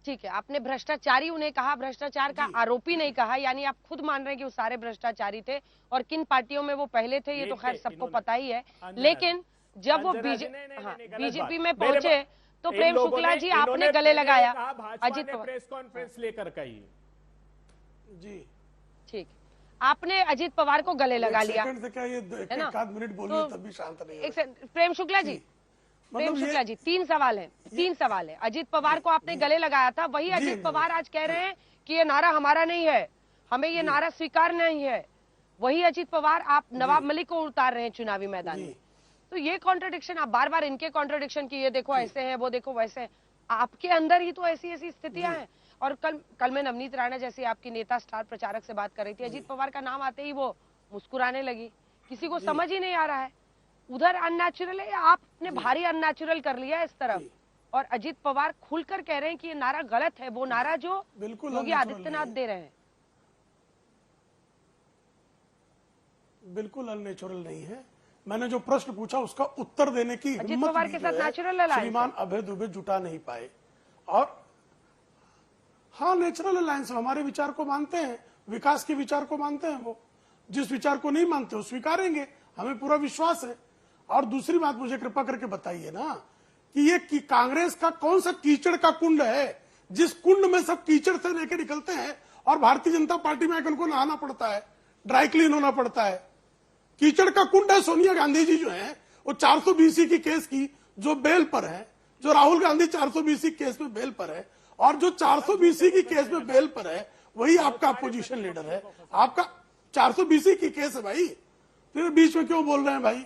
ठीक है, आपने भ्रष्टाचारी उन्हें कहा, भ्रष्टाचार का आरोपी नहीं कहा, यानी आप खुद मान रहे हैं कि वो सारे भ्रष्टाचारी थे, और किन पार्टियों में वो पहले थे ये तो खैर सबको पता ही है। लेकिन जब वो बीजेपी में पहुंचे तो प्रेम शुक्ला जी आपने गले लगाया अजीत पवार, प्रेस कॉन्फ्रेंस लेकर कही जी, ठीक, आपने अजीत पवार को गले लगा लिया, क्या ये है ना? 1 मिनट बोलिए तब भी शांत नहीं है। प्रेम शुक्ला जी, प्रेम शुक्ला जी, 3 सवाल है। अजीत पवार को आपने गले लगाया था, वही अजीत पवार आज कह रहे हैं कि ये नारा हमारा नहीं है, हमें ये नारा स्वीकार नहीं है। वही अजीत पवार आप नवाब मलिक को उतार रहे हैं चुनावी मैदान में। तो ये कॉन्ट्रडिक्शन, आप बार बार इनके कॉन्ट्रडिक्शन की, ये देखो ऐसे है, वो देखो वैसे है, आपके अंदर ही तो ऐसी स्थितियां हैं। और कल मैं नवनीत राणा जैसी आपकी नेता स्टार प्रचारक से बात कर रही थी, अजीत पवार का नाम आते ही वो मुस्कुराने लगी, किसी को समझ ही नहीं आ रहा है उधर अननेचुरल है या आपने भारी अननेचुरल कर लिया इस तरफ। और अजीत पवार खुलकर कह रहे हैं कि ये नारा गलत है, वो नारा जो योगी आदित्यनाथ दे रहे हैं। बिल्कुल अननेचुरल नहीं है। मैंने जो प्रश्न पूछा उसका उत्तर देने की अजीत हिम्मत पवार के साथ नेचुरल श्रीमान अभय दुबे जुटा नहीं पाए। और हाँ, नेचुरल अलायंस हमारे विचार को मानते हैं, विकास के विचार को मानते हैं, वो जिस विचार को नहीं मानते वो स्वीकारेंगे, हमें पूरा विश्वास है। और दूसरी बात, मुझे कृपा करके बताइए ना कि ये कांग्रेस का कौन सा कीचड़ का कुंड है जिस कुंड में सब कीचड़ से लेके निकलते हैं और भारतीय जनता पार्टी में आकर उनको नहाना पड़ता है, ड्राई क्लीन होना पड़ता है। कीचड़ का कुंड है सोनिया गांधी जी जो है वो 420 की केस की जो बेल पर है, जो राहुल गांधी 420 केस में बेल पर है, और जो 420 की केस में बेल पर है वही आपका अपोजिशन लीडर है। आपका 420 की केस है भाई, फिर बीच में क्यों बोल रहे हैं भाई?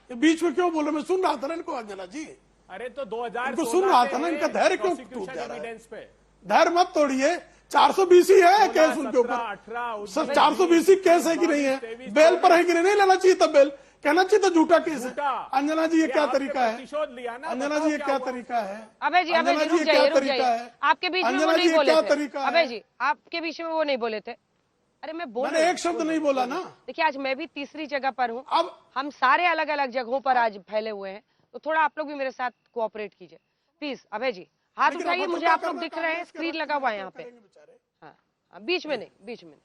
बीच में क्यों बोल रहे हैं? मैं सुन रहा था ना इनको, अंजना जी। अरे तो 2016 सुन रहा था ना, इनका धैर्य क्यों टूट जा रहा है? धैर्य मत तोड़िए, 420 है केस उनके ऊपर। सर 420 केस है कि नहीं है? बेल पर है कि नहीं लेना चाहिए तब बेल, कहना चाहिए तो झूठा केस है। अंजना जी ये क्या तरीका है? अंजना जी ये क्या तरीका है? अभय जी, अंजना जी ये क्या तरीका है? आपके बीच में वो नहीं बोले थे अभय जी, आपके बीच में वो नहीं बोले थे। अरे मैंने एक शब्द नहीं बोला ना। देखिए आज मैं भी तीसरी जगह पर हूँ, अब हम सारे अलग अलग जगहों पर आज फैले हुए हैं, तो थोड़ा आप लोग भी मेरे साथ कोऑपरेट कीजिए प्लीज। अभय जी हाथ उठाइए, मुझे आप लोग दिख रहे हैं, स्क्रीन लगा हुआ है यहाँ पे। हाँ, बीच में नहीं, बीच में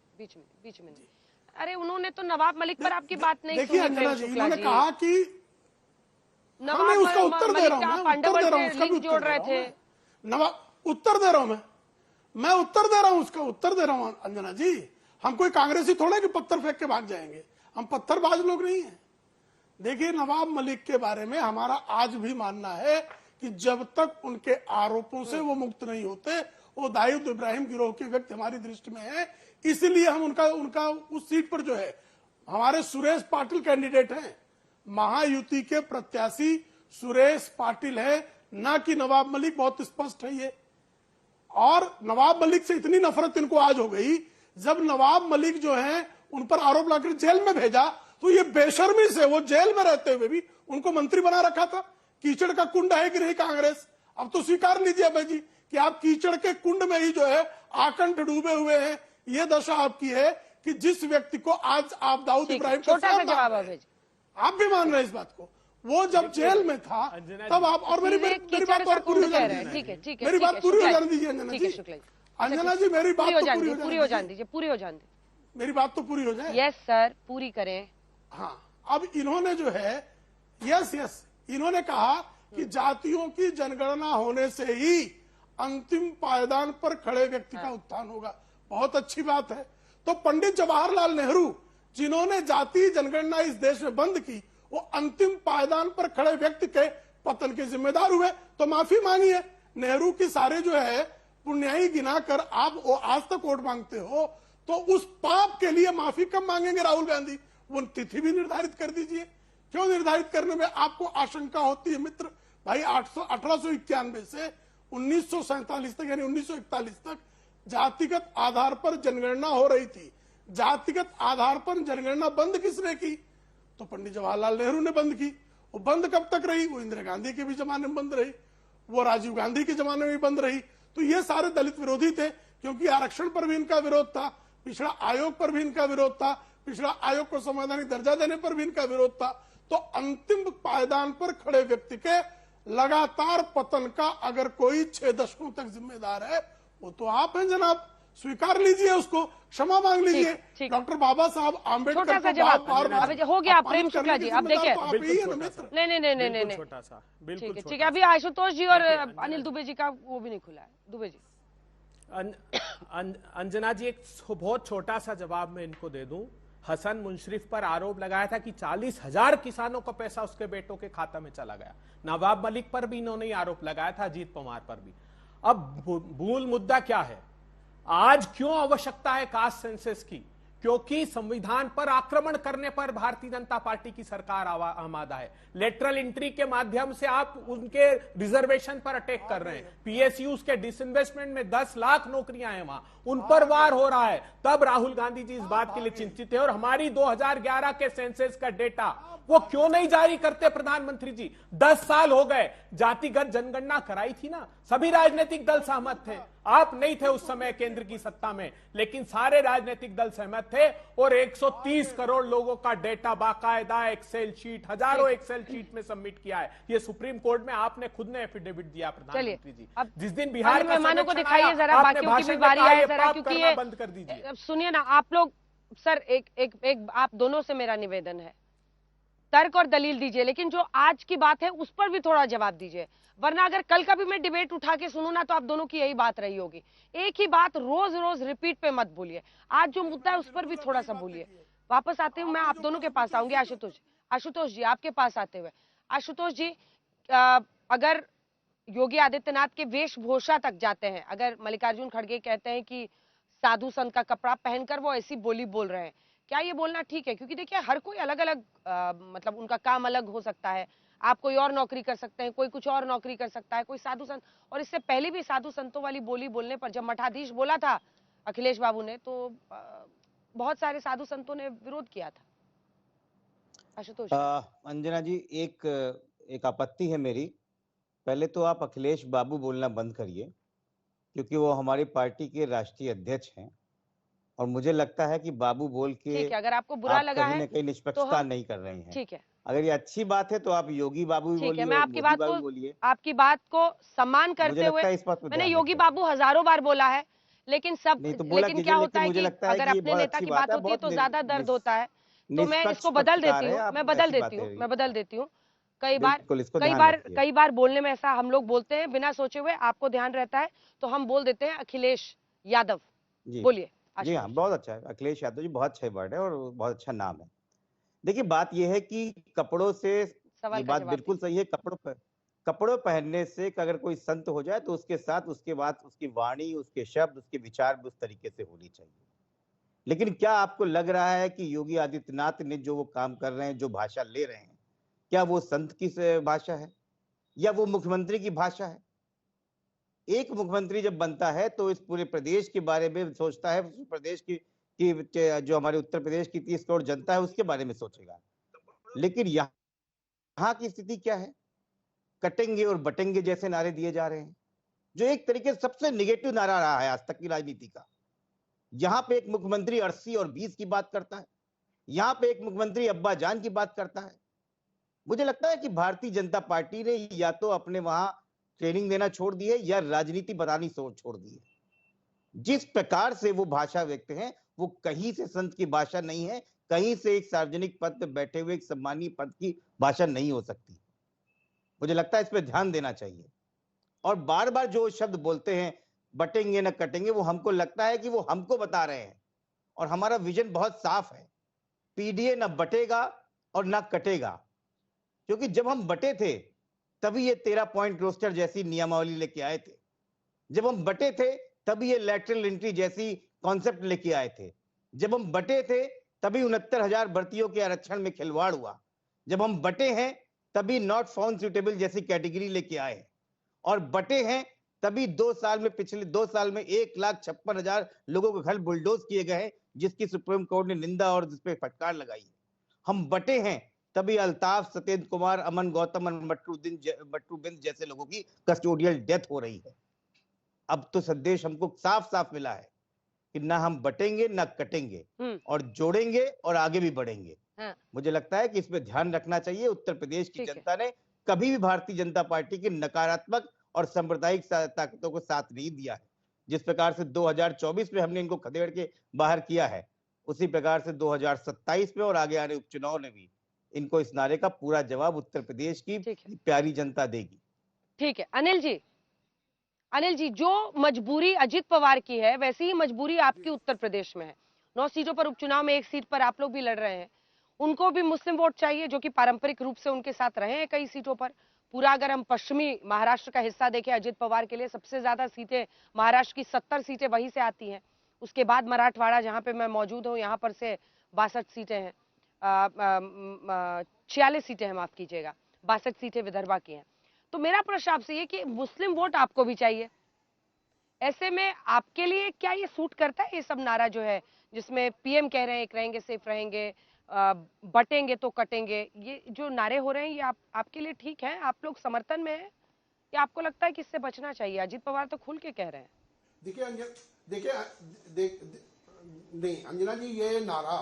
नहीं। अरे उन्होंने तो नवाब मलिक पर आपकी बात नहीं सुनी। उन्होंने कहा कि नवाब मलिक का पांडव से लिंक जोड़ रहे थे। नवाब उत्तर दे रहा हूँ मैं उत्तर दे रहा हूँ, उसका उत्तर दे रहा हूँ अंजना जी। हम कोई कांग्रेसी थोड़े कि पत्थर फेंक के भाग जाएंगे, हम पत्थरबाज लोग नहीं है। देखिए नवाब मलिक के बारे में हमारा आज भी मानना है कि जब तक उनके आरोपों से वो मुक्त नहीं होते, वो दाऊद इब्राहिम गिरोह के व्यक्ति हमारी दृष्टि में है। इसलिए हम उनका उस सीट पर जो है हमारे सुरेश पाटिल कैंडिडेट हैं, महायुति के प्रत्याशी सुरेश पाटिल है, ना कि नवाब मलिक। बहुत स्पष्ट है ये। और नवाब मलिक से इतनी नफरत इनको आज हो गई, जब नवाब मलिक जो है उन पर आरोप लगाकर जेल में भेजा तो ये बेशर्मी से वो जेल में रहते हुए भी उनको मंत्री बना रखा था। कीचड़ का कुंड है कि नहीं कांग्रेस? अब तो स्वीकार लीजिए अभय जी कि आप कीचड़ के कुंड में ही जो है आकंठ डूबे हुए हैं। ये दशा आपकी है कि जिस व्यक्ति को आज आप दाऊद इब्राहिम के साथ आप भी मान रहे हैं इस बात को, वो जब जेल में था तब आप, और मेरी बात और पूरी हो जाने दीजिए, मेरी बात पूरी हो जाने दीजिए अंजना जी। अंजना जी मेरी बात तो पूरी हो जाने दीजिए, पूरी हो जाने दीजिए, मेरी बात तो पूरी हो जाए। यस सर, पूरी करें। हाँ, अब इन्होंने जो है यस इन्होंने कहा कि जातियों की जनगणना होने से ही अंतिम पायदान पर खड़े व्यक्ति का उत्थान होगा। बहुत अच्छी बात है। तो पंडित जवाहरलाल नेहरू जिन्होंने जातीय जनगणना इस देश में बंद की, वो अंतिम पायदान पर खड़े व्यक्ति के पतन के जिम्मेदार हुए, तो माफी मांगिए। नेहरू की सारे जो है पुण्याई गिनाकर आप वो आज तक वोट मांगते हो, तो उस पाप के लिए माफी कब मांगेंगे राहुल गांधी? वो तिथि भी निर्धारित कर दीजिए। क्यों निर्धारित करने में आपको आशंका होती है मित्र? भाई 1891 से 1947 तक यानी 1941 तक जातिगत आधार पर जनगणना हो रही थी। जातिगत आधार पर जनगणना बंद किसने की? तो पंडित जवाहरलाल नेहरू ने बंद की। वो बंद कब तक रही? वो इंदिरा गांधी के भी जमाने में बंद रही, वो राजीव गांधी के जमाने में भी बंद रही। तो ये सारे दलित विरोधी थे, क्योंकि आरक्षण पर भी इनका विरोध था, पिछड़ा आयोग पर भी इनका विरोध था, पिछड़ा आयोग को संवैधानिक दर्जा देने पर भी इनका विरोध था। तो अंतिम पायदान पर खड़े व्यक्ति के लगातार पतन का अगर कोई 6 दशकों तक जिम्मेदार है, वो तो आप हैं जनाब। स्वीकार लीजिए, उसको क्षमा मांग लीजिए। डॉक्टर बाबा साहब आम्बेडकर छोटा सा जवाब हो गया प्रेम शुक्ला जी। अब देखिए, नहीं, छोटा सा, ठीक है। अभी आशुतोष जी और अनिल दुबे जी का वो भी नहीं खुला है। दुबे जी, अंजना जी, एक बहुत छोटा सा जवाब मैं इनको दे दूं। हसन मुशर्रफ पर आरोप लगाया था कि 40,000 किसानों का पैसा उसके बेटों के खाता में चला गया। नवाब मलिक पर भी इन्होंने आरोप लगाया था, अजीत पवार पर भी। अब मूल मुद्दा क्या है? आज क्यों आवश्यकता है कास्ट सेंसस की? क्योंकि संविधान पर आक्रमण करने पर भारतीय जनता पार्टी की सरकार आमादा है। लेटरल एंट्री के माध्यम से आप उनके रिजर्वेशन पर अटैक कर रहे हैं। पीएसयूज के डिसइन्वेस्टमेंट में 10 लाख नौकरियां हैं वहां, उन पर वार हो रहा है। तब राहुल गांधी जी इस बात के लिए चिंतित है। और हमारी 2011 के सेंसस का डेटा वो क्यों नहीं जारी करते प्रधानमंत्री जी? 10 साल हो गए, जातिगत जनगणना कराई थी ना, सभी राजनीतिक दल सहमत थे। आप नहीं थे उस समय केंद्र की सत्ता में, लेकिन सारे राजनीतिक दल सहमत थे। और 130 करोड़ लोगों का डेटा बाकायदा एक्सेल शीट, हजारों एक्सेल शीट में सबमिट किया है। ये सुप्रीम कोर्ट में आपने खुद ने एफिडेविट दिया प्रधानमंत्री जी। अब जिस दिन बिहार के मेहमानों को दिखाइए जरा, बाकियों की भी बारी है जरा, क्योंकि ये बंद कर दीजिए। सुनिए ना आप लोग, सर एक आप दोनों से मेरा निवेदन है, तर्क और दलील दीजिए, लेकिन जो आज की बात है उस पर भी थोड़ा जवाब दीजिए। वरना अगर कल का भी मैं डिबेट उठा के सुनूं ना, तो आप दोनों की यही बात रही होगी। एक ही बात रोज रोज रिपीट पे मत बोलिए। आज जो मुद्दा है उस पर भी थोड़ा सा बोलिए। वापस आते हुए मैं आप दोनों के पास आऊंगी। आशुतोष जी, आपके पास आते हुए, आशुतोष जी, अगर योगी आदित्यनाथ के वेशभूषा तक जाते हैं, अगर मल्लिकार्जुन खड़गे कहते हैं कि साधु संत का कपड़ा पहनकर वो ऐसी बोली बोल रहे हैं, क्या ये बोलना ठीक है? क्योंकि देखिए हर कोई अलग अलग मतलब उनका काम अलग हो सकता है। आप कोई और नौकरी कर सकते हैं, कोई कुछ और नौकरी कर सकता है, कोई साधु संत। और इससे पहले भी साधु संतों वाली बोली बोलने पर जब मठाधीश बोला था अखिलेश बाबू ने, तो बहुत सारे साधु संतों ने विरोध किया था। आशुतोष अंजना जी, एक आपत्ति है मेरी। पहले तो आप अखिलेश बाबू बोलना बंद करिए, क्योंकि वो हमारी पार्टी के राष्ट्रीय अध्यक्ष हैं। और मुझे लगता है कि बाबू बोल के ठीक है, अगर आपको बुरा लगा है कहीं न कहीं निष्पक्षता नहीं कर रहे हैं। ठीक है, अगर ये अच्छी बात है तो आप योगी बाबू भी बोलिए, मैं आपकी बात को सम्मान करते हुए, मैंने योगी बाबू हजारों बार बोला है, लेकिन लेकिन क्या होता है कि अगर अपने नेता की बात होती है तो ज्यादा दर्द होता है। तो मैं इसको बदल देती हूँ, मैं बदल देती हूँ। कई बार बोलने में ऐसा हम लोग बोलते हैं बिना सोचे हुए, आपको ध्यान रहता है तो हम बोल देते हैं अखिलेश यादव। बोलिए। जी हाँ, बहुत अच्छा है। अखिलेश यादव जी बहुत अच्छा वर्ड है और बहुत अच्छा नाम है। देखिए बात यह है कि कपड़ों से, ये बात बिल्कुल सही है, कपड़ों पहनने से अगर कोई संत हो जाए तो उसके साथ उसके बाद उसकी वाणी, उसके शब्द, उसके विचार भी उस तरीके से होनी चाहिए। लेकिन क्या आपको लग रहा है कि योगी आदित्यनाथ ने जो वो काम कर रहे हैं, जो भाषा ले रहे हैं, क्या वो संत की भाषा है या वो मुख्यमंत्री की भाषा है? एक मुख्यमंत्री जब बनता है तो इस पूरे प्रदेश के बारे में सोचता है, प्रदेश की जो हमारे उत्तर प्रदेश की 30 करोड़ जनता है उसके बारे में सोचेगा। लेकिन यहाँ की स्थिति क्या है? कटेंगे और बटेंगे जैसे नारे दिए जा रहे हैं, जो एक तरीके से सबसे निगेटिव नारा रहा है आज तक की राजनीति का। यहाँ पे एक मुख्यमंत्री 80 और 20 की बात करता है, यहाँ पे एक मुख्यमंत्री अब्बा जान की बात करता है। मुझे लगता है कि भारतीय जनता पार्टी ने या तो अपने वहां ट्रेनिंग देना छोड़ दी है या राजनीति बतानी छोड़ दी है। जिस प्रकार से वो भाषा व्यक्त हैं, वो कहीं से संत की भाषा नहीं है, कहीं से एक सार्वजनिक पद पे बैठे हुए एक सम्मानीय पद की भाषा नहीं हो सकती। मुझे लगता है इस पे ध्यान देना चाहिए। और बार बार जो शब्द बोलते हैं बटेंगे न कटेंगे, वो हमको लगता है कि वो हमको बता रहे हैं, और हमारा विजन बहुत साफ है। पीडीए न बटेगा और न कटेगा, क्योंकि जब हम बटे थे तभी ये 13 पॉइंट रोस्टर जैसी नियमावली लेके आए थे। जब हम बटे थे तभी ये लैटरल एंट्री जैसी कॉन्सेप्ट लेके आए थे। जब हम बटे थे तभी 69,000 भर्तियों के आरक्षण में खिलवाड़ हुआ। जब हम बटे हैं तभी नॉट फाउंड सुटेबल जैसी कैटेगरी लेके आए, और बटे हैं तभी 2 साल में, पिछले 2 साल में 1,56,000 लोगों के घर बुलडोज किए गए हैं, जिसकी सुप्रीम कोर्ट ने निंदा और जिस पे फटकार लगाई है। हम बटे हैं तभी अल्ताफ, सत्येंद्र कुमार, अमन गौतम और मट्टू बिंद जैसे लोगों की कस्टोडियल डेथ हो रही है। अब तो संदेश हमको साफ साफ मिला है कि ना हम बटेंगे ना कटेंगे, और जोड़ेंगे और आगे भी बढ़ेंगे। मुझे लगता है कि इस पे ध्यान रखना चाहिए। उत्तर प्रदेश की जनता ने कभी भी भारतीय जनता पार्टी की नकारात्मक और सांप्रदायिक ताकतों को साथ नहीं दिया है। जिस प्रकार से 2024 में हमने इनको खदेड़ के बाहर किया है, उसी प्रकार से 2027 में और आगे आने उपचुनाव में भी इनको इस नारे का पूरा जवाब उत्तर प्रदेश की प्यारी जनता देगी। ठीक है अनिल जी, जो मजबूरी अजित पवार की है वैसी ही मजबूरी आपकी उत्तर प्रदेश में है। 9 सीटों पर उपचुनाव में 1 सीट पर आप लोग भी लड़ रहे हैं। उनको भी मुस्लिम वोट चाहिए, जो कि पारंपरिक रूप से उनके साथ रहे हैं कई सीटों पर। पूरा अगर हम पश्चिमी महाराष्ट्र का हिस्सा देखें, अजित पवार के लिए सबसे ज्यादा सीटें महाराष्ट्र की 70 सीटें वहीं से आती हैं। उसके बाद मराठवाड़ा, जहां पे मैं मौजूद हूं, यहाँ पर से 62 सीटें हैं, 46 सीटें हैं, माफ कीजिएगा, 62 सीटें विदर्भा की हैं। तो मेरा प्रश्न आपसे ये कि मुस्लिम वोट आपको भी चाहिए, ऐसे में आपके लिए क्या ये सूट करता है ये सब नारा जो है, जिसमें पीएम कह रहे हैं एक रहेंगे सिर्फ रहेंगे, बटेंगे तो कटेंगे, ये जो नारे हो रहे हैं, ये आपके लिए ठीक है? आप लोग समर्थन में हैं या आपको लगता है कि इससे बचना चाहिए? अजित पवार तो खुल के कह रहे हैं। नहीं अंजना जी, ये नारा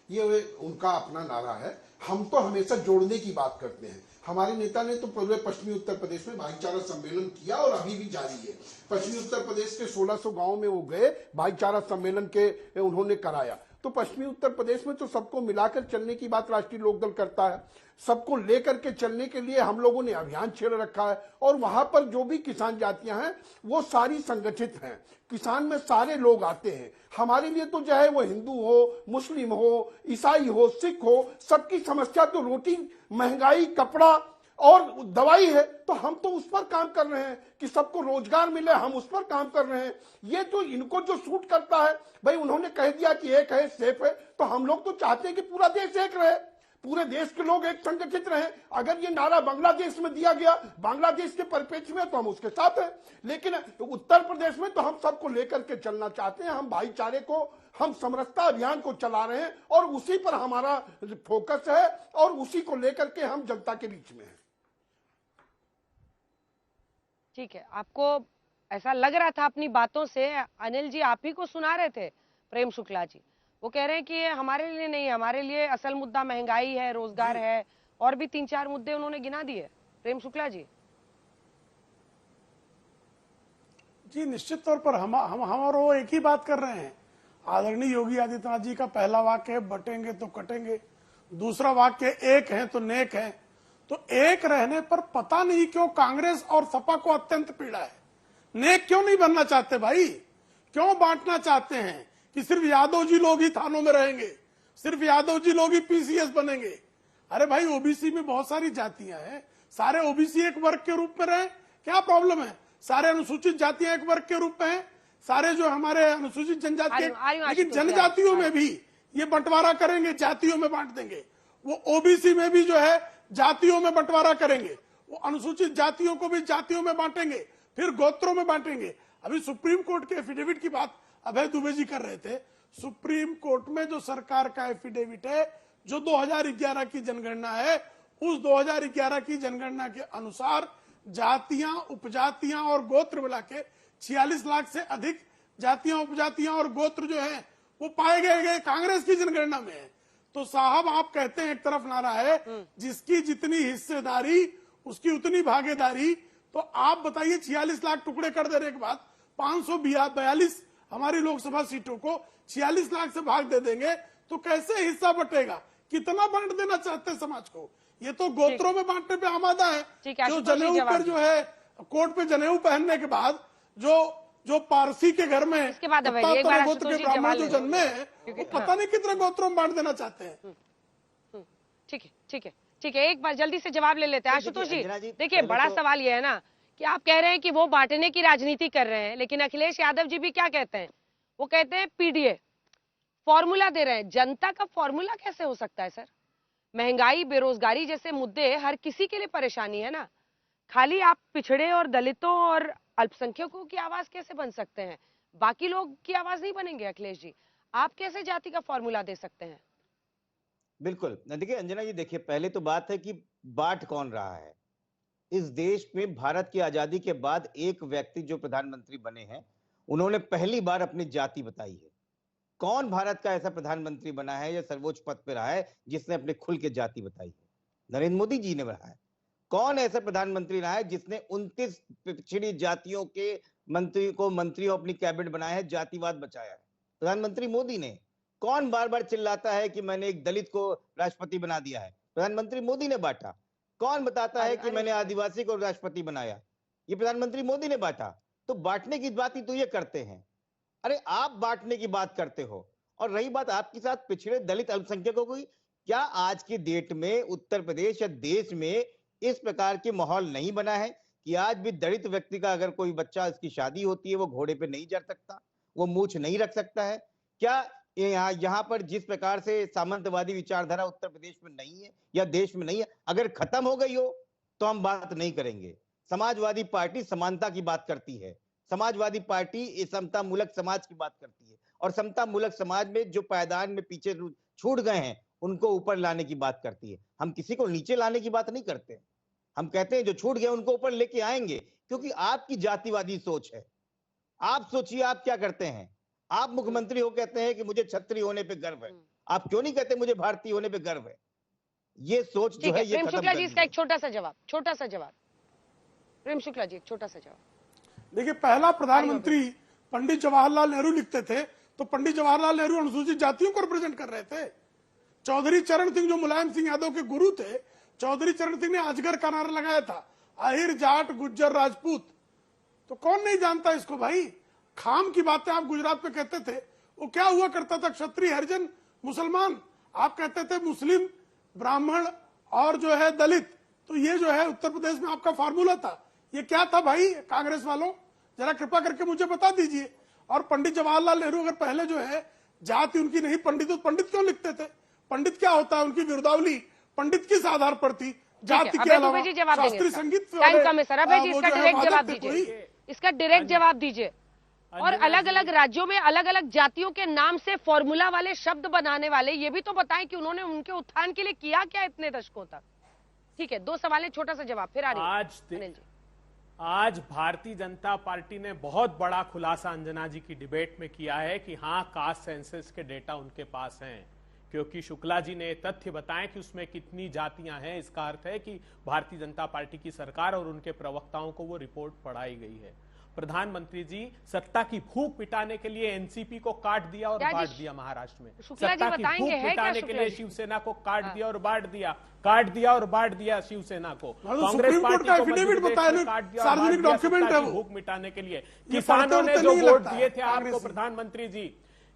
ये उनका अपना नारा है। हम तो हमेशा जोड़ने की बात करते हैं। हमारे नेता ने तो पूरे पश्चिमी उत्तर प्रदेश में भाईचारा सम्मेलन किया और अभी भी जारी है। पश्चिमी उत्तर प्रदेश के 1600 गांव में वो गए, भाईचारा सम्मेलन के उन्होंने कराया। तो पश्चिमी उत्तर प्रदेश में तो सबको मिलाकर चलने की बात राष्ट्रीय लोकदल करता है। सबको लेकर के चलने के लिए हम लोगों ने अभियान छेड़ रखा है, और वहां पर जो भी किसान जातियां हैं वो सारी संगठित हैं। किसान में सारे लोग आते हैं। हमारे लिए तो चाहे वो हिंदू हो, मुस्लिम हो, ईसाई हो, सिख हो, सबकी समस्या तो रोटी, महंगाई, कपड़ा और दवाई है। तो हम तो उस पर काम कर रहे हैं कि सबको रोजगार मिले, हम उस पर काम कर रहे हैं। ये जो इनको जो सूट करता है, भाई उन्होंने कह दिया कि एक है, सेफ है, तो हम लोग तो चाहते हैं कि पूरा देश एक रहे, पूरे देश के लोग एक संगठित रहे। अगर ये नारा बांग्लादेश में दिया गया, बांग्लादेश के परिप्रेक्ष्य में, तो हम उसके साथ हैं। लेकिन उत्तर प्रदेश में तो हम सबको लेकर के चलना चाहते हैं। हम भाईचारे को, हम समरसता अभियान को चला रहे हैं, और उसी पर हमारा फोकस है, और उसी को लेकर के हम जनता के बीच में हैं। ठीक है, आपको ऐसा लग रहा था अपनी बातों से, अनिल जी आप ही को सुना रहे थे प्रेम शुक्ला जी, वो कह रहे हैं कि हमारे लिए नहीं, हमारे लिए असल मुद्दा महंगाई है, रोजगार है, और भी 3-4 मुद्दे उन्होंने गिना दिए। प्रेम शुक्ला जी निश्चित तौर पर हम और एक ही बात कर रहे हैं। आदरणीय योगी आदित्यनाथ जी का पहला वाक्य है बटेंगे तो कटेंगे, दूसरा वाक्य एक है तो नेक है। तो एक रहने पर पता नहीं क्यों कांग्रेस और सपा को अत्यंत पीड़ा है। नेक क्यों नहीं बनना चाहते भाई? क्यों बांटना चाहते हैं कि सिर्फ यादव जी लोग ही थानों में रहेंगे, सिर्फ यादव जी लोग ही पीसीएस बनेंगे? अरे भाई, ओबीसी में बहुत सारी जातियां हैं, सारे ओबीसी एक वर्ग के रूप में रहे, क्या प्रॉब्लम है? सारे अनुसूचित जातियां एक वर्ग के रूप में हैं, सारे जो हमारे अनुसूचित जनजाति, लेकिन जनजातियों में भी ये बंटवारा करेंगे, जातियों में बांट देंगे। वो ओबीसी में भी जो है जातियों में बंटवारा करेंगे, वो अनुसूचित जातियों को भी जातियों में बांटेंगे, फिर गोत्रों में बांटेंगे। अभी सुप्रीम कोर्ट के एफिडेविट की बात अभय दुबे जी कर रहे थे। सुप्रीम कोर्ट में जो सरकार का एफिडेविट है, जो 2011 की जनगणना है, उस 2011 की जनगणना के अनुसार जातियां, उपजातियां और गोत्र मिला के 46 लाख से अधिक जातियां, उपजातियां और गोत्र जो है वो पाए गए कांग्रेस की जनगणना में है। तो साहब आप कहते हैं एक तरफ नारा है जिसकी जितनी हिस्सेदारी उसकी उतनी भागीदारी, तो आप बताइए 46 लाख टुकड़े कर देने के बाद 542 हमारी लोकसभा सीटों को 46 लाख से भाग दे देंगे, तो कैसे हिस्सा बटेगा, कितना बांट देना चाहते हैं समाज को? ये तो गोत्रों में बांटने पे आमादा है। जो जनेऊ पर जो है कोर्ट पे जनेऊ पहनने के बाद जो पारसी के घर में इसके बाद गोत्र के ब्राह्मण जो जन्मे हैं वो पता नहीं कितने गोत्रों में बांट देना चाहते हैं। ठीक है, एक बार जल्दी से जवाब ले लेते हैं। आशुतोष जी देखिए, बड़ा सवाल ये है ना कि आप कह रहे हैं कि वो बांटने की राजनीति कर रहे हैं, लेकिन अखिलेश यादव जी भी क्या कहते हैं? वो कहते हैं पीडीए फॉर्मूला दे रहे हैं। जनता का फॉर्मूला कैसे हो सकता है सर? महंगाई, बेरोजगारी जैसे मुद्दे हर किसी के लिए परेशानी है ना। खाली आप पिछड़े और दलितों और अल्पसंख्यकों की आवाज कैसे बन सकते हैं? बाकी लोग की आवाज नहीं बनेंगे। अखिलेश जी, आप कैसे जाति का फॉर्मूला दे सकते हैं? बिल्कुल, देखिए अंजना जी, देखिए पहले तो बात है कि बांट कौन रहा है। इस देश में भारत की आजादी के बाद एक व्यक्ति जो प्रधानमंत्री बने हैं, उन्होंने पहली बार अपनी जाति बताई है। कौन भारत का ऐसा प्रधानमंत्री बना है या सर्वोच्च पद पर रहा है जिसने अपने खुल के जाति बताई है? नरेंद्र मोदी जी ने बनाया है। कौन ऐसा प्रधानमंत्री रहा है जिसने 29 पिछड़ी जातियों के मंत्रियों अपनी कैबिनेट बनाया है, जातिवाद बचाया है? प्रधानमंत्री मोदी ने। कौन बार बार चिल्लाता है कि मैंने एक दलित को राष्ट्रपति बना दिया है? प्रधानमंत्री मोदी ने बांटा। कौन बताता है कि मैंने आदिवासी को राष्ट्रपति बनाया? ये प्रधानमंत्री मोदी ने बांटा। तो बांटने की बात ही तो ये करते हैं। अरे आप बांटने की बात करते हो। और रही बात आपके साथ पिछड़े दलित अल्पसंख्यकों की, क्या आज की डेट में उत्तर प्रदेश या देश में इस प्रकार के माहौल नहीं बना है कि आज भी दलित व्यक्ति का अगर कोई बच्चा, इसकी शादी होती है, वो घोड़े पे नहीं चढ़ सकता, वो मूछ नहीं रख सकता है? क्या यहाँ पर जिस प्रकार से सामंतवादी विचारधारा उत्तर प्रदेश में नहीं है या देश में नहीं है, अगर खत्म हो गई हो तो हम बात नहीं करेंगे। समाजवादी पार्टी समानता की बात करती है। समाजवादी पार्टी समता मूलक समाज की बात करती है, और समता मूलक समाज में जो पायदान में पीछे छूट गए हैं उनको ऊपर लाने की बात करती है। हम किसी को नीचे लाने की बात नहीं करते। हम कहते हैं जो छूट गए उनको ऊपर लेके आएंगे, क्योंकि आपकी जातिवादी सोच है। आप सोचिए आप क्या करते हैं। आप मुख्यमंत्री हो, कहते हैं कि मुझे क्षत्रिय होने पे गर्व है। आप क्यों नहीं कहते मुझे भारतीय होने पे गर्व है? ये सोच जो है ये खत्म शुक्ला जी, इसका एक छोटा सा जवाब। प्रेम शुक्ला जी, एक छोटा सा जवाब। देखिए, पहला प्रधानमंत्री पंडित जवाहरलाल नेहरू लिखते थे तो पंडित जवाहरलाल नेहरू अनुसूचित जातियों को रिप्रेजेंट कर रहे थे। चौधरी चरण सिंह जो मुलायम सिंह यादव के गुरु थे, चौधरी चरण सिंह ने अजगर का नारा लगाया था, आहिर जाट गुज्जर राजपूत। तो कौन नहीं जानता इसको भाई? खाम की बातें आप गुजरात में कहते थे, वो क्या हुआ करता था? क्षत्रिय, हरिजन, मुसलमान। आप कहते थे मुस्लिम, ब्राह्मण और जो है दलित। तो ये जो है उत्तर प्रदेश में आपका फार्मूला था। ये क्या था भाई? कांग्रेस वालों जरा कृपा करके मुझे बता दीजिए। और पंडित जवाहरलाल नेहरू अगर पहले जो है जाति उनकी नहीं पंडित, तो पंडित क्यों लिखते थे? पंडित क्या होता है? उनकी विरुदावली पंडित किस आधार पर थी? जाति के अलावा शास्त्रीय संगीत। इसका डायरेक्ट जवाब दीजिए। और अलग अलग राज्यों में अलग अलग जातियों के नाम से फॉर्मूला वाले शब्द बनाने वाले ये भी तो बताएं कि उन्होंने उनके उत्थान के लिए किया क्या इतने दशकों तक। ठीक है, 2 सवाल, छोटा सा जवाब, फिर आ रही है। आज भारतीय जनता पार्टी ने बहुत बड़ा खुलासा अंजना जी की डिबेट में किया है कि हाँ, कास्ट सेंसस के डेटा उनके पास हैं, क्योंकि शुक्ला जी ने तथ्य बताएं कि उसमें कितनी जातियां हैं। इसका अर्थ है कि भारतीय जनता पार्टी की सरकार और उनके प्रवक्ताओं को वो रिपोर्ट पढ़ाई गई है। प्रधानमंत्री जी सत्ता की भूख मिटाने के लिए एनसीपी को काट दिया और बांट दिया महाराष्ट्र में। सत्ता की भूख मिटाने के लिए शिवसेना को काट दिया और बांट दिया शिवसेना को। कांग्रेस पार्टी को मजबूत काट दिया और बांट दिया सत्ता की भूख मिटाने के लिए। किसानों ने जो वोट दिए थे आपको प्रधानमंत्री जी,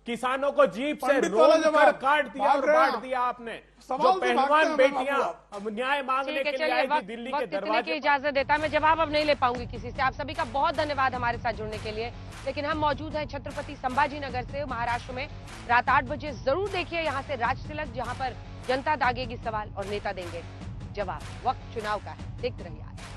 किसानों को जीप से रोककर काट दिया और बांट दिया आपने। जो पहलवान बेटियां न्याय मांगने के लिए आई थी दिल्ली के दरवाजे की इजाजत देता। मैं जवाब अब नहीं ले पाऊंगी किसी से। आप सभी का बहुत धन्यवाद हमारे साथ जुड़ने के लिए। लेकिन हम मौजूद हैं छत्रपति संभाजीनगर से, महाराष्ट्र में। रात 8 बजे जरूर देखिए यहाँ से राज तिलक, जहाँ पर जनता दागेगी सवाल और नेता देंगे जवाब। वक्त चुनाव का है, देखते रहिए।